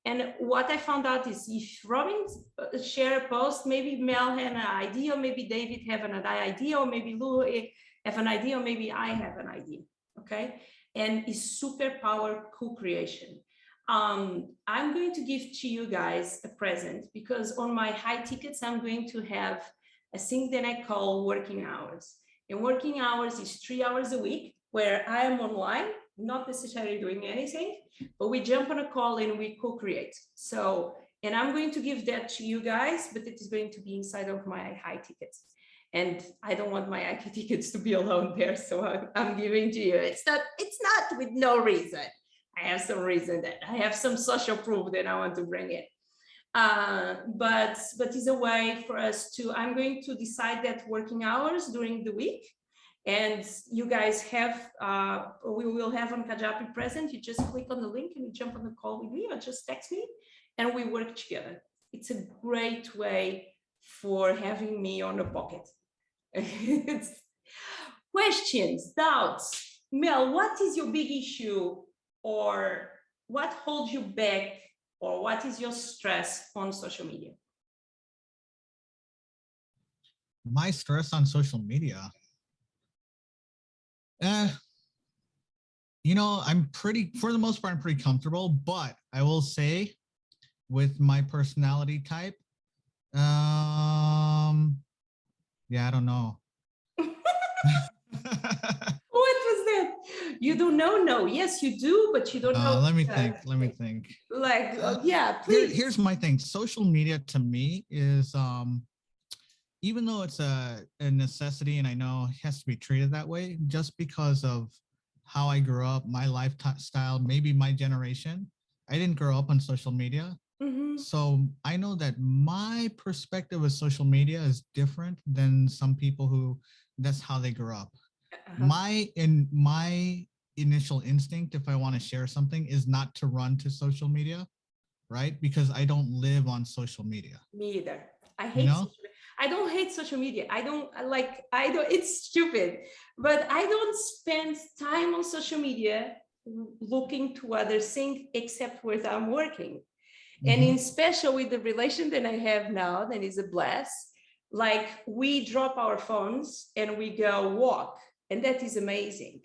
And what I found out is, if Robin share a post, maybe Mel had an idea, or maybe David have an idea, or maybe Lou have an idea, or maybe I have an idea, okay? And it's superpower co-creation. I'm going to give to you guys a present, because on my high tickets, I'm going to have a thing that I call working hours. And working hours is 3 hours a week where I am online, not necessarily doing anything, but we jump on a call and we co-create. So, and I'm going to give that to you guys, but it is going to be inside of my high tickets. And I don't want my high tickets to be alone there, so I'm giving to you. It's not with no reason. I have some reason, that I have some social proof that I want to bring in. But it's a way for us to, I'm going to decide that working hours during the week, and you guys have, we will have on Kajabi present. You just click on the link and you jump on the call with me, or just text me and we work together. It's a great way for having me on the pocket. Questions, doubts? Mel, what is your big issue, or what holds you back, or what is your stress on social media? My stress on social media. You know, for the most part, I'm pretty comfortable, but I will say, with my personality type, yeah, I don't know. What was that? You don't know? No, yes, you do, but you don't know. Let me think. Like, yeah, please. Here's my thing. Social media to me is, even though it's a necessity, and I know it has to be treated that way, just because of how I grew up, my lifestyle, maybe my generation, I didn't grow up on social media. Mm-hmm. So I know that my perspective of social media is different than some people who that's how they grew up. My initial instinct, if I want to share something, is not to run to social media, right? Because I don't live on social media. Me either. I hate social media. I don't hate social media. It's stupid, but I don't spend time on social media looking to other things except where I'm working. And in special with the relation that I have now, that is a blast, like we drop our phones and we go walk, and that is amazing.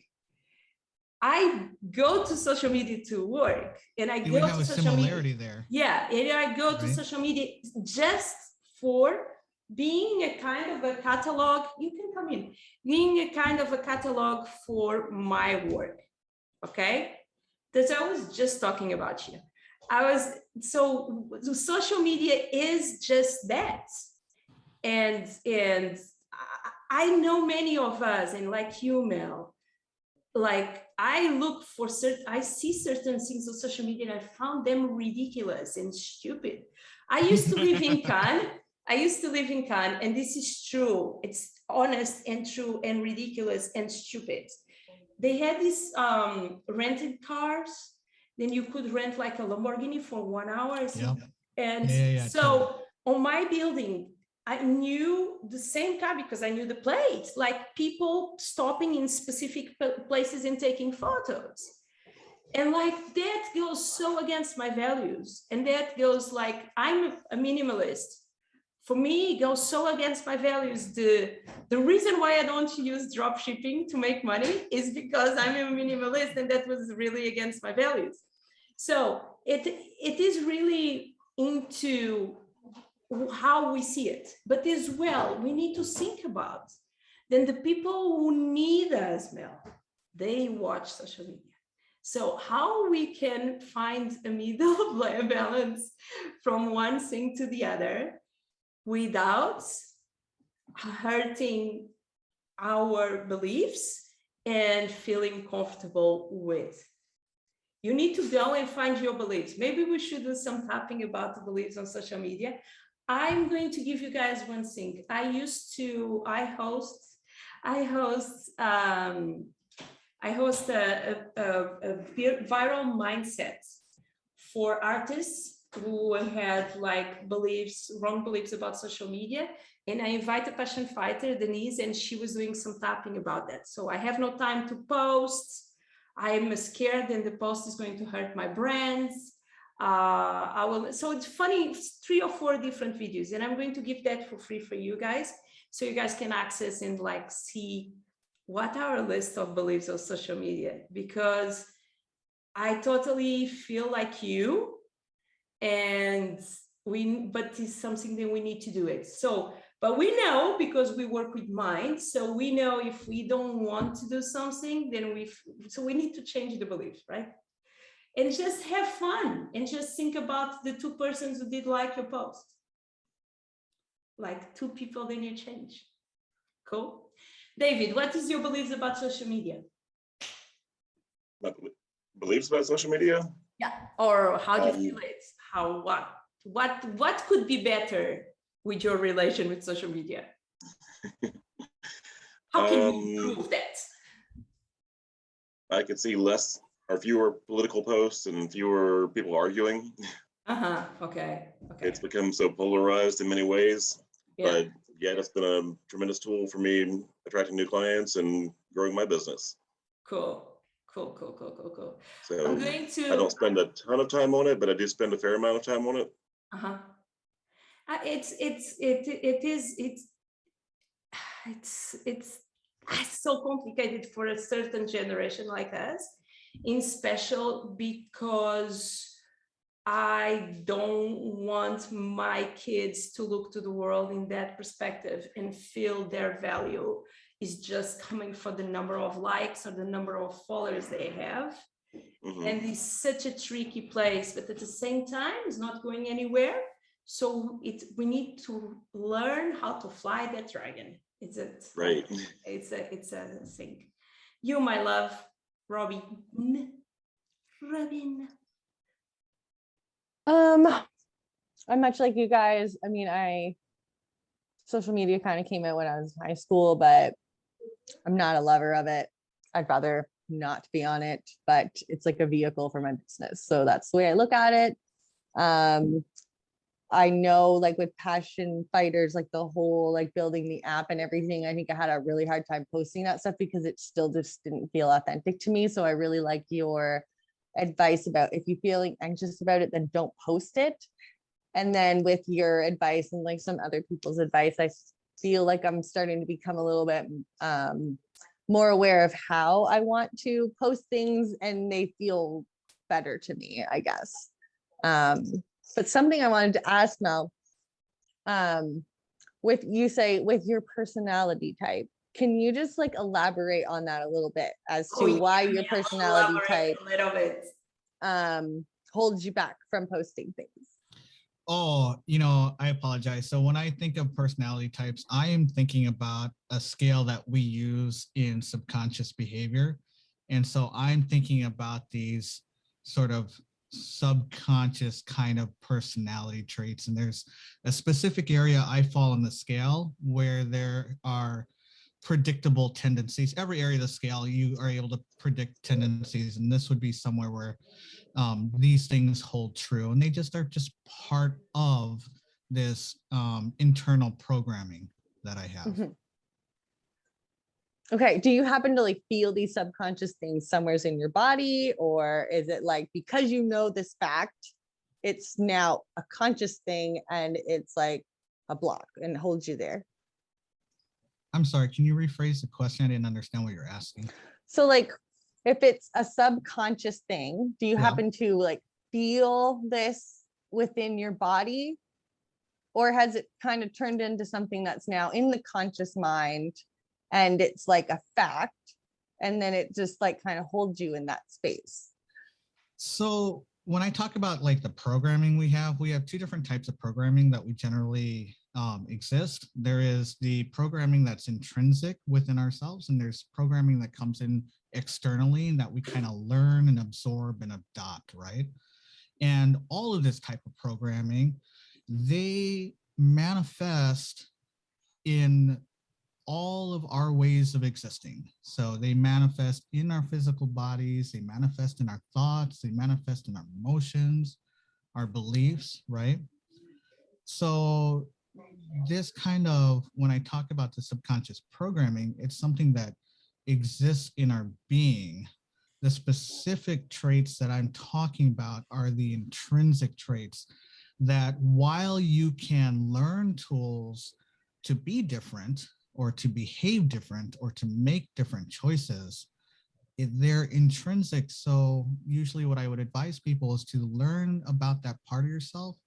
I go to social media to work, and I go to social media there. Yeah, and I go to social media just for being a kind of a catalog. You can come in, being a kind of a catalog for my work. Okay, because I was just talking about you. So social media is just that. And I know many of us, and like you, Mel, like I see certain things on social media and I found them ridiculous and stupid. I used to live in Cannes. And this is true. It's honest and true and ridiculous and stupid. They had these rented cars. Then you could rent like a Lamborghini for 1 hour. Yep. And totally. On my building, I knew the same car because I knew the plates, like people stopping in specific places and taking photos. And like that goes so against my values. And that goes like, I'm a minimalist. For me, it goes so against my values. The reason why I don't use drop shipping to make money is because I'm a minimalist, and that was really against my values. So it is really into how we see it, but as well, we need to think about then the people who need us, Mel, they watch social media. So how we can find a middle balance from one thing to the other without hurting our beliefs and feeling comfortable with. You need to go and find your beliefs. Maybe we should do some tapping about the beliefs on social media. I'm going to give you guys one thing. I host a viral mindset for artists who had like wrong beliefs about social media. And I invite a passion fighter, Denise, and she was doing some tapping about that. So I have no time to post. I'm scared and the post is going to hurt my brands. So it's funny, it's 3 or 4 different videos, and I'm going to give that for free for you guys. So you guys can access and like see what our list of beliefs on social media, because I totally feel like you, and but it's something that we need to do it. So, but we know, because we work with mind, so we know if we don't want to do something, then we need to change the belief, right? And just have fun and just think about the 2 persons who did like your post. Like 2 people, then you change. Cool. David, what is your beliefs about social media? My beliefs about social media? Yeah. Or how do you feel it? How, what could be better with your relation with social media? How can you improve that? I could see less or fewer political posts and fewer people arguing. Okay. It's become so polarized in many ways. Yeah. But yeah, it's been a tremendous tool for me attracting new clients and growing my business. Cool. So I'm going to. I don't spend a ton of time on it, but I do spend a fair amount of time on it. It's so complicated for a certain generation like us, in special because I don't want my kids to look to the world in that perspective and feel their value is just coming from the number of likes or the number of followers they have. Mm-hmm. And it's such a tricky place, but at the same time, it's not going anywhere. So we need to learn how to fly that dragon. It's a thing. You, my love, Robin. I'm much like you guys. I mean, social media kind of came out when I was in high school, but I'm not a lover of it. I'd rather not be on it, but it's like a vehicle for my business. So that's the way I look at it. I know, like with passion fighters, like the whole like building the app and everything, I think I had a really hard time posting that stuff because it still just didn't feel authentic to me. So I really like your advice about if you're feeling anxious about it, then don't post it. And then with your advice and like some other people's advice, I feel like I'm starting to become a little bit more aware of how I want to post things and they feel better to me, I guess. But something I wanted to ask, Mel, with your personality type, can you just like elaborate on that a little bit as to why your personality type a little bit holds you back from posting things? Oh, I apologize. So when I think of personality types, I am thinking about a scale that we use in subconscious behavior. And so I'm thinking about these sort of subconscious kind of personality traits. And there's a specific area I fall on the scale where there are predictable tendencies. Every area of the scale, you are able to predict tendencies. And this would be somewhere where these things hold true. And they are just part of this internal programming that I have. Okay. Do you happen to like feel these subconscious things somewhere in your body? Or is it like, because you know this fact, it's now a conscious thing and it's like a block and holds you there? I'm sorry, can you rephrase the question? I didn't understand what you're asking. So like, if it's a subconscious thing, do you Yeah. happen to like feel this within your body? Or has it kind of turned into something that's now in the conscious mind and it's like a fact, and then it just like kind of holds you in that space? So when I talk about like the programming we have two different types of programming that we generally exist. There is the programming that's intrinsic within ourselves, and there's programming that comes in externally and that we kind of learn and absorb and adopt, right? And all of this type of programming, they manifest in all of our ways of existing. So they manifest in our physical bodies, they manifest in our thoughts, they manifest in our emotions, our beliefs, right? So this kind of, when I talk about the subconscious programming, it's something that exists in our being. The specific traits that I'm talking about are the intrinsic traits that, while you can learn tools to be different or to behave different or to make different choices, they're intrinsic. So usually what I would advise people is to learn about that part of yourself,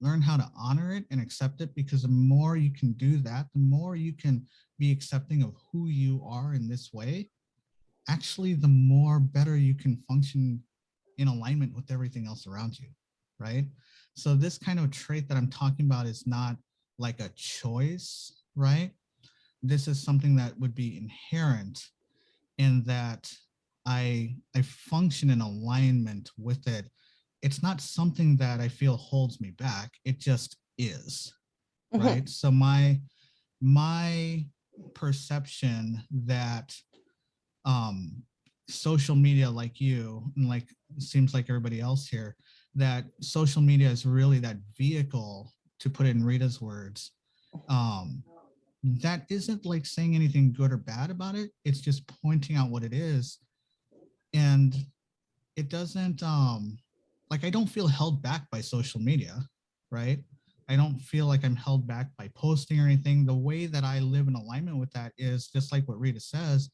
learn how to honor it and accept it, because the more you can do that, the more you can be accepting of who you are in this way, actually, the more better you can function in alignment with everything else around you, right? So this kind of trait that I'm talking about is not like a choice, right? This is something that would be inherent in that I function in alignment with it. It's not something that I feel holds me back. It just is, right? So my perception that social media, like you and like seems like everybody else here, that social media is really that vehicle, to put it in Rita's words, that isn't like saying anything good or bad about it. It's just pointing out what it is. And it doesn't like, I don't feel held back by social media, right? I don't feel like I'm held back by posting or anything. The way that I live in alignment with that is just like what Rita says.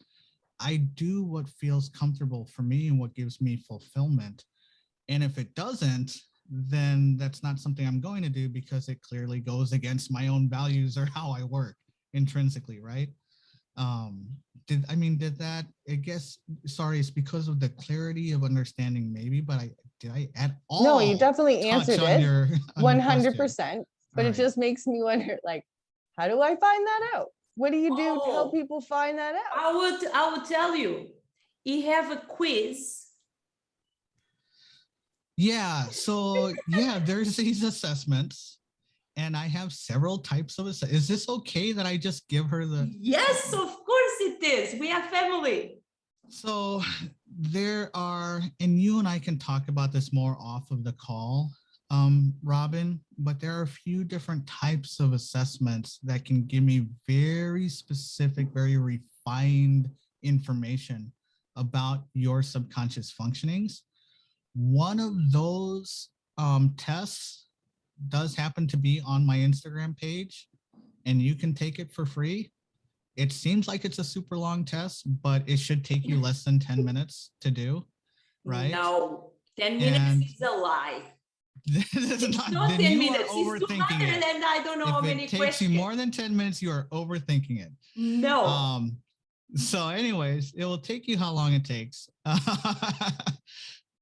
I do what feels comfortable for me and what gives me fulfillment. And if it doesn't, then that's not something I'm going to do, because it clearly goes against my own values or how I work intrinsically, right? Did that, I guess, sorry, it's because of the clarity of understanding maybe, but did I at all? No, you definitely answered it. Your 100%. But All it right. just makes me wonder, like, how do I find that out? What do you do to help people find that out? I would tell you, you have a quiz. Yeah, so yeah, there's these assessments, and I have several types of assessments. Is this okay that I just give her the? Yes, of course it is. We are family. So there are, and you and I can talk about this more off of the call, Robin, but there are a few different types of assessments that can give me very specific, very refined information about your subconscious functionings. One of those tests does happen to be on my Instagram page, and you can take it for free. It seems like it's a super long test, but it should take you less than 10 minutes to do, right? No, 10 minutes is a lie. It's not 10 minutes. It's 200 and I don't know how many questions. If it takes questions. you more than 10 minutes, you are overthinking it. No. So anyways, it will take you how long it takes.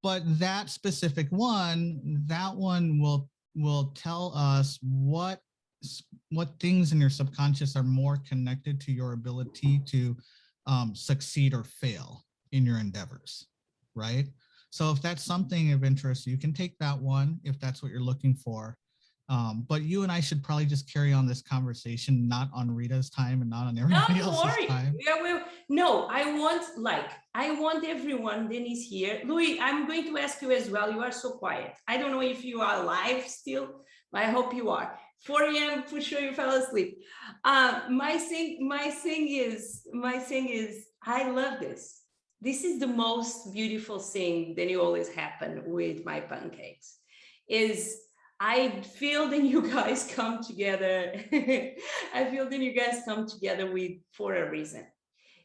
But that specific one, that one will tell us what things in your subconscious are more connected to your ability to succeed or fail in your endeavors, right? So if that's something of interest, you can take that one if that's what you're looking for. But you and I should probably just carry on this conversation, not on Rita's time and not on everybody else's time. Yeah, no, I want everyone. Denise here. Louis, I'm going to ask you as well. You are so quiet. I don't know if you are live still, but I hope you are. 4 a.m. for sure you fell asleep. My thing is, I love this. This is the most beautiful thing that always happen with my pancakes. Is I feel that you guys come together. I feel that you guys come together for a reason.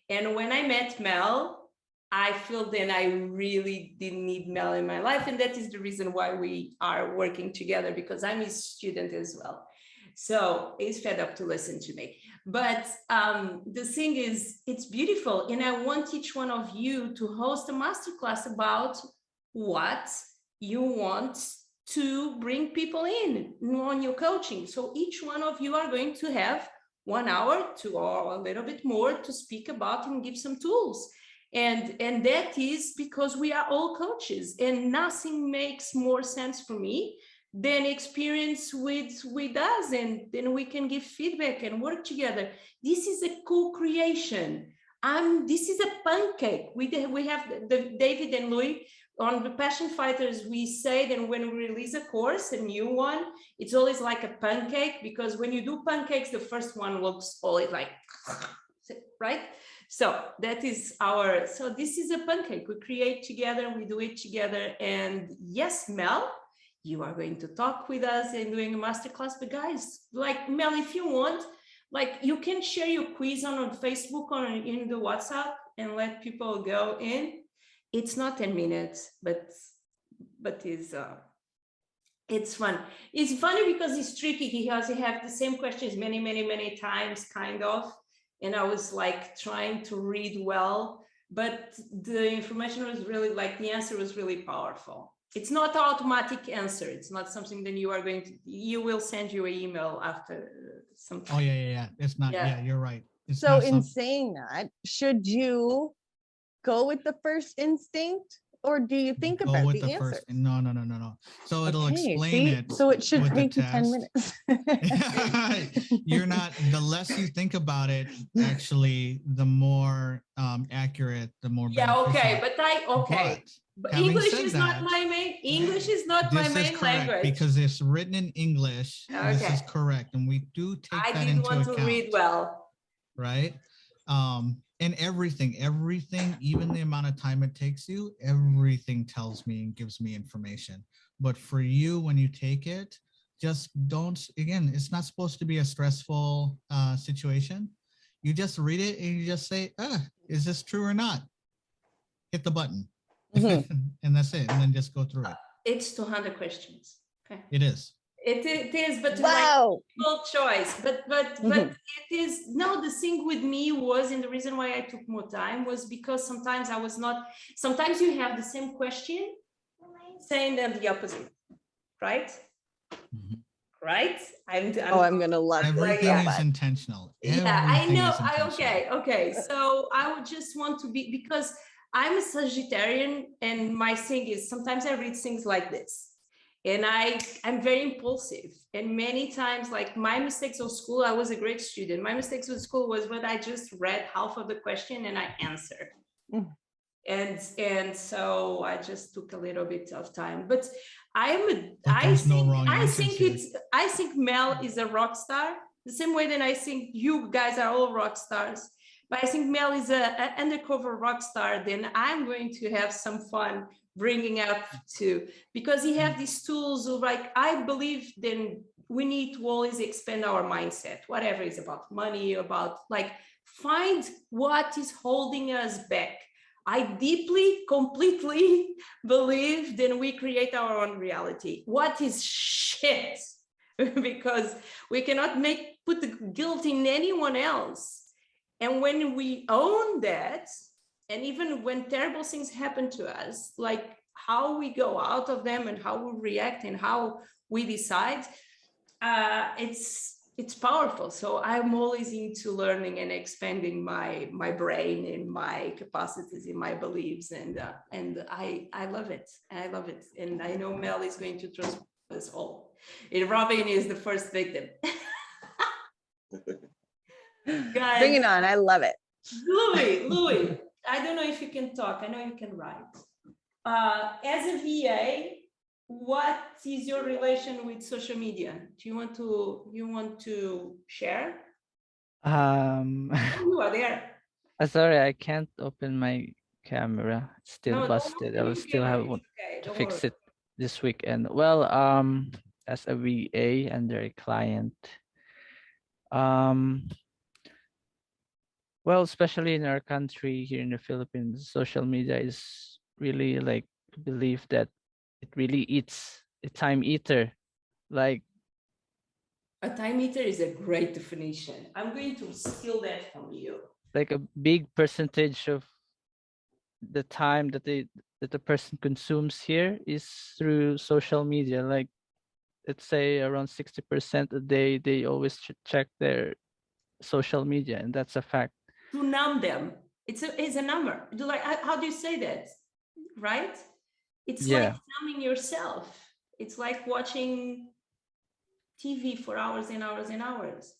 And when I met Mel, I feel that I really didn't need Mel in my life. And that is the reason why we are working together, because I'm his student as well. So he's fed up to listen to me. But the thing is, it's beautiful. And I want each one of you to host a masterclass about what you want to bring people in on your coaching. So each one of you are going to have 1 hour to, or a little bit more, to speak about and give some tools. And that is because we are all coaches, and nothing makes more sense for me than experience with us, and then we can give feedback and work together. This is a co-creation. This is a pancake. We have the David and Louis on the Passion Fighters. We say that when we release a course, a new one, it's always like a pancake, because when you do pancakes, the first one looks always like, right? So that is so this is a pancake. We create together, we do it together. And yes, Mel, you are going to talk with us and doing a masterclass. But guys, like Mel, if you want, like you can share your quiz on Facebook or in the WhatsApp and let people go in. It's not 10 minutes, but it's fun. It's funny because it's tricky, because you have the same questions many times, kind of. And I was like trying to read well, but the information was really, like, the answer was really powerful. It's not an automatic answer. It's not something that you are going to, you will send you an email after some time. Oh yeah. It's not, yeah, you're right. It's So not in saying that, should you go with the first instinct, or do you think go about with the the answer? first. No. So it'll explain see? it. So it should with the take you 10 test. minutes. You're not, the less you think about it, actually, the more accurate, the more beneficial. But having English said is not that, my main. English is not my this is main correct language. because it's written in English. This is Okay. correct, and we do take I that didn't into want to account. read well. Right? And everything, even the amount of time it takes you, everything tells me and gives me information. But for you, when you take it, just don't, again, it's not supposed to be a stressful situation. You just read it and you just say, is this true or not? Hit the button. And that's it. And then just go through it. It's 200 questions. Okay. It is. It is, but wow. Like choice. But it is, no, the thing with me was, and the reason why I took more time was because sometimes I was not, sometimes you have the same question saying them the opposite, right? Right? I'm gonna love everything is intentional. Yeah, I know. Intentional. Okay. So I would just want to be, because I'm a Sagittarian, and my thing is sometimes I read things like this. And I'm very impulsive, and many times, like, my mistakes of school, I was a great student. My mistakes with school was when I just read half of the question and I answered. And so I just took a little bit of time. But I think Mel is a rock star, the same way that I think you guys are all rock stars. But I think Mel is an undercover rock star. Then I'm going to have some fun bringing up to, because he have these tools of, like, I believe then we need to always expand our mindset, whatever is about money, about, like, find what is holding us back. I deeply, completely believe then we create our own reality. What is shit? Because we cannot put the guilt in anyone else. And when we own that, and even when terrible things happen to us, like how we go out of them and how we react and how we decide, it's powerful. So I'm always into learning and expanding my brain and my capacities and my beliefs, and I love it. I love it, and I know Mel is going to trust us all. And Robin is the first victim. Guys, bring it on. I love it. Louis, I don't know if you can talk. I know you can write. As a VA, what is your relation with social media? Do you want to share? Um, Oh, you are there. sorry, I can't open my camera. It's still No, don't busted. open I'll your still camera. have It's okay. to Don't worry. fix it this weekend. Well, as a VA under a client, um, well, especially in our country here in the Philippines, social media is really like believe that it really eats a time eater. Like A time meter is a great definition. I'm going to steal that from you. like a big percentage of the time that the person consumes here is through social media. Like let's say around 60% a day, they always check their social media, and that's a fact. To numb them. It's a number. How do you say that? Right? It's like Yeah. numbing yourself. It's like watching TV for hours and hours and hours.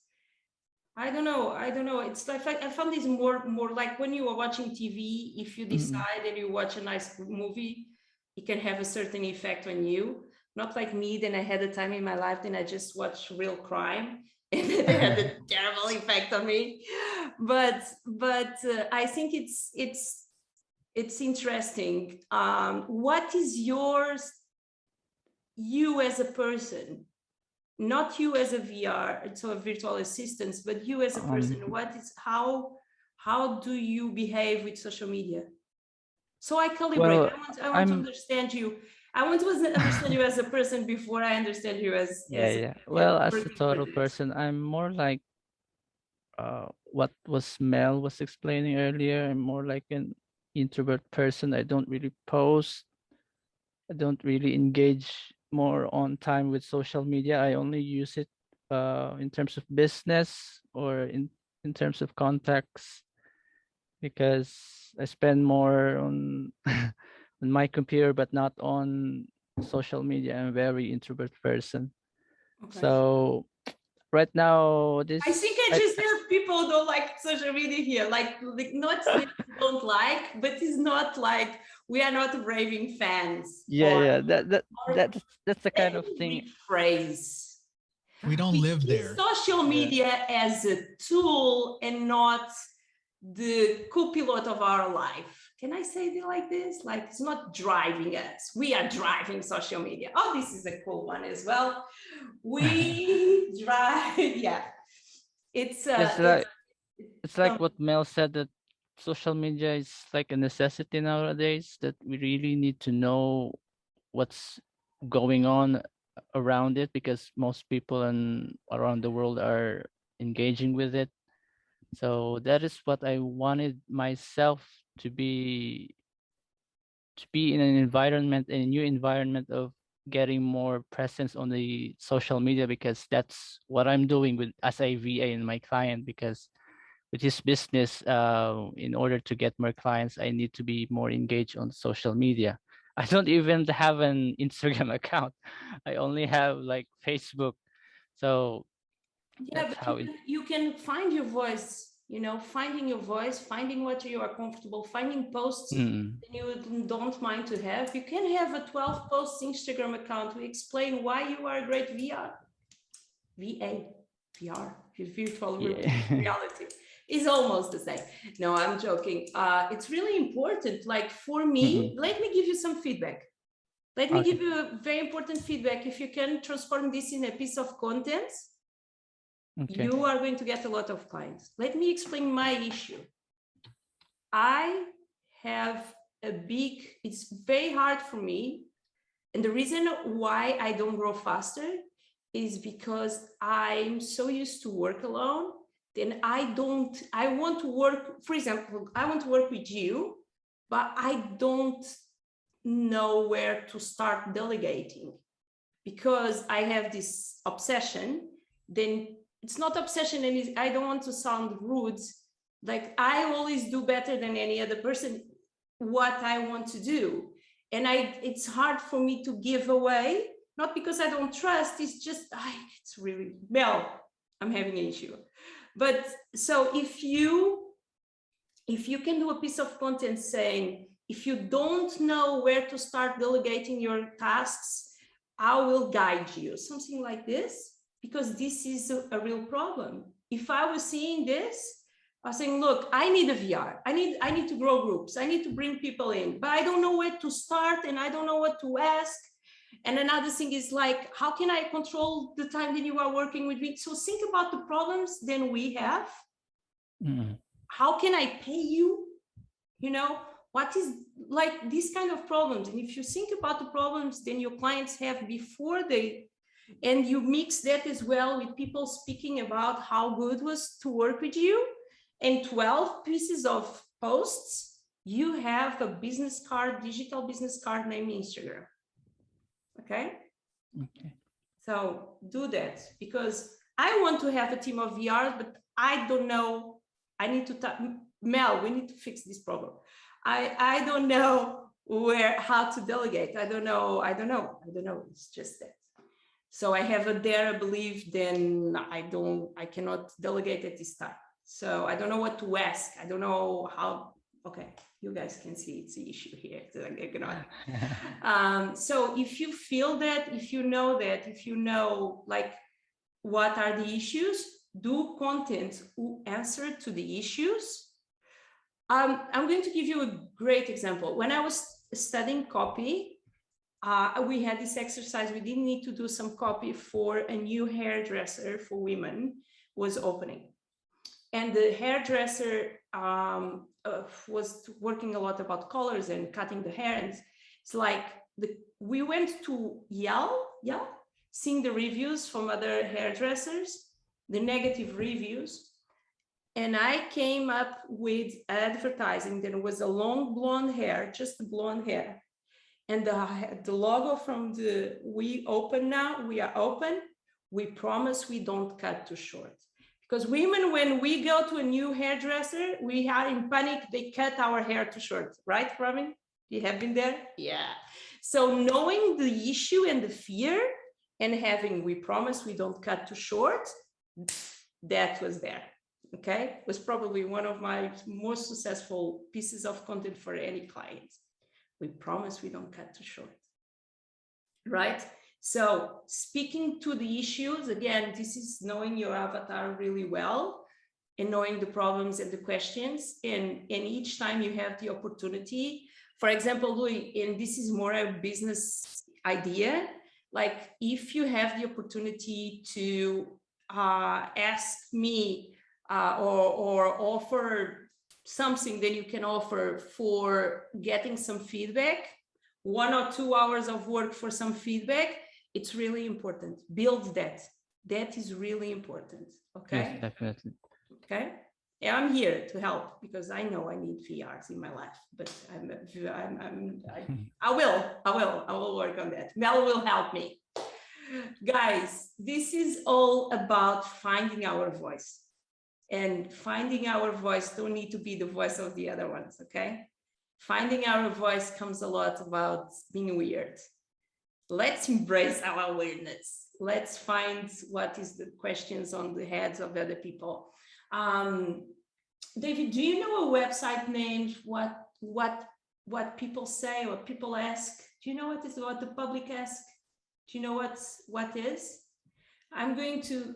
I don't know. It's like I found this more like when you are watching TV, if you decide and you watch a nice movie, it can have a certain effect on you. Not like me, then I had a time in my life, then I just watched real crime and it had a terrible effect on me. But I think it's interesting. What is yours, you as a person? Not you as a VR, so a virtual assistant, but you as a person. How do you behave with social media? So I calibrate. Well, I want to understand you. I want to understand you as a person before I understand you as yeah. Well, as a working total with it. person, I'm more like what was Mel was explaining earlier. I'm more like an introvert person. I don't really post. I don't really engage more on time with social media. I only use it in terms of business or in terms of contacts, because I spend more on on my computer, but not on social media. I'm a very introvert person. Okay. So right now, I think there's people who don't like social media here. Like not that you don't like, but it's not like we are not raving fans. yeah. That's the kind of thing. Rephrase. We don't We live see there. social media as a tool and not the co-pilot of our life. Can I say it like this? Like it's not driving us. We are driving social media. Oh, this is a cool one as well. We drive. Yeah, it's like what Mel said, that social media is like a necessity nowadays, that we really need to know what's going on around it, because most people around the world are engaging with it. So that is what I wanted myself to be in an environment, a new environment of getting more presence on the social media, because that's what I'm doing with as a VA in my client. Because with his business, in order to get more clients, I need to be more engaged on social media. I don't even have an Instagram account. I only have like Facebook. So yeah, that's but how you can find your voice. You know, finding your voice, finding what you are comfortable, finding posts that you don't mind to have. You can have a 12 post Instagram account to explain why you are a great VA, VR, virtual reality. Is almost the same. No, I'm joking. It's really important. Like for me, let me give you some feedback. Let me give you a very important feedback. If you can transform this in a piece of content, you are going to get a lot of clients. Let me explain my issue. I have it's very hard for me. And the reason why I don't grow faster is because I'm so used to work alone. Then I want to work, for example, I want to work with you, but I don't know where to start delegating because I have this obsession. Then it's not obsession, and I don't want to sound rude. Like I always do better than any other person what I want to do. And it's hard for me to give away, not because I don't trust, it's just, it's really, Mel, I'm having an issue. But so if you can do a piece of content saying, if you don't know where to start delegating your tasks, I will guide you, something like this, because this is a real problem. If I was seeing this, I was saying, look, I need a VR. I need to grow groups. I need to bring people in, but I don't know where to start and I don't know what to ask. And another thing is like, how can I control the time that you are working with me? So think about the problems then we have. How can I pay you? You know, what is like these kind of problems? And if you think about the problems then your clients have before they, and you mix that as well with people speaking about how good it was to work with you, and 12 pieces of posts, you have a business card, digital business card named Instagram. Okay? Okay. So do that, because I want to have a team of VRs, but I don't know. I need to Mel, we need to fix this problem. I don't know how to delegate. I don't know. It's just that. So I have a dare belief, then I cannot delegate at this time. So I don't know what to ask. I don't know how. Okay, you guys can see it's the issue here. So if you feel that, if you know like what are the issues, do content who answer to the issues. I'm going to give you a great example. When I was studying copy, we had this exercise. We didn't need to do some copy for a new hairdresser for women was opening. And the hairdresser was working a lot about colors and cutting the hair. And it's like we went to Yale, seeing the reviews from other hairdressers, the negative reviews. And I came up with advertising that was a long blonde hair, just blonde hair. And the logo from we open now, we are open. We promise we don't cut too short. Because women, when we go to a new hairdresser, we are in panic, they cut our hair too short, right, Robin? You have been there? Yeah. So knowing the issue and the fear and having, we promise we don't cut too short, that was there, okay? It was probably one of my most successful pieces of content for any client. We promise we don't cut too short, right? So speaking to the issues, again, this is knowing your avatar really well and knowing the problems and the questions. And each time you have the opportunity, for example, Louis, and this is more a business idea, like if you have the opportunity to ask me or offer something that you can offer for getting some feedback, 1 or 2 hours of work for some feedback, it's really important. Build that. That is really important. Okay. Yes, definitely. Okay. Yeah, I'm here to help because I know I need VRs in my life, but I will work on that. Mel will help me. Guys, this is all about finding our voice, and finding our voice don't need to be the voice of the other ones. Okay. Finding our voice comes a lot about being weird. Let's embrace our weirdness. Let's find what is the questions on the heads of other people. David, do you know a website named what people say or people ask? Do you know what is what the public ask? Do you know what is? I'm going to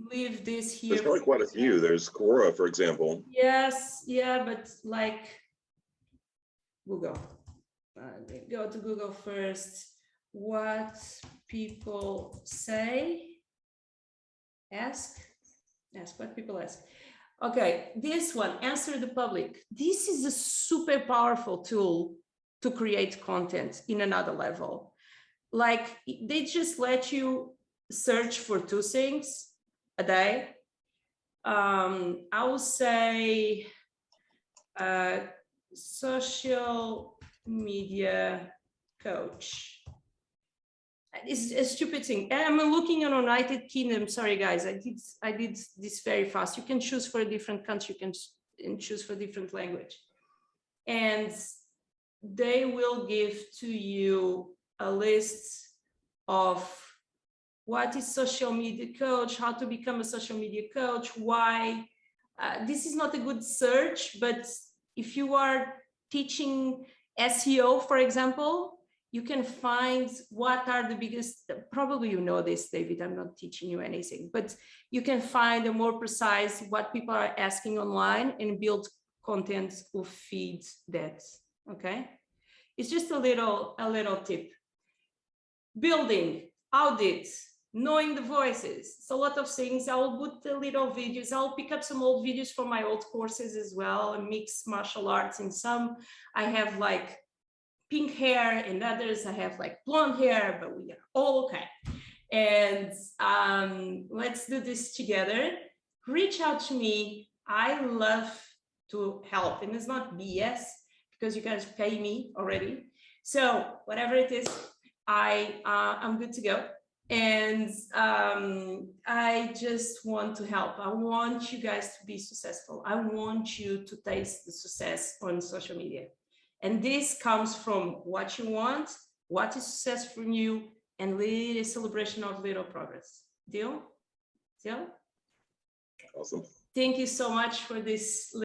leave this here. There's probably quite a few. There's Quora, for example. Yes, yeah, but like Google. Go to Google first. What people say. Ask what people ask. Okay, this one, answer the public. This is a super powerful tool to create content in another level. Like they just let you search for 2 things a day. I will say social media coach. It's a stupid thing. And I'm looking on United Kingdom. Sorry, guys, I did this very fast. You can choose for a different country, you can choose for a different language. And they will give to you a list of what is social media coach, how to become a social media coach, why. This is not a good search, but if you are teaching SEO, for example, you can find what are the biggest, probably you know this, David, I'm not teaching you anything, but you can find a more precise what people are asking online and build content or feed that, okay? It's just a little tip. Building, audits, knowing the voices. It's a lot of things. I will put the little videos. I'll pick up some old videos from my old courses as well and mix martial arts. In some, I have like pink hair, and others I have like blonde hair, but we are all okay. And let's do this together. Reach out to me. I love to help, and it's not BS because you guys pay me already. So whatever it is, I'm good to go. And I just want to help. I want you guys to be successful. I want you to taste the success on social media. And this comes from what you want, what is success for you, and little celebration of little progress. Deal? Deal? Awesome. Thank you so much for this.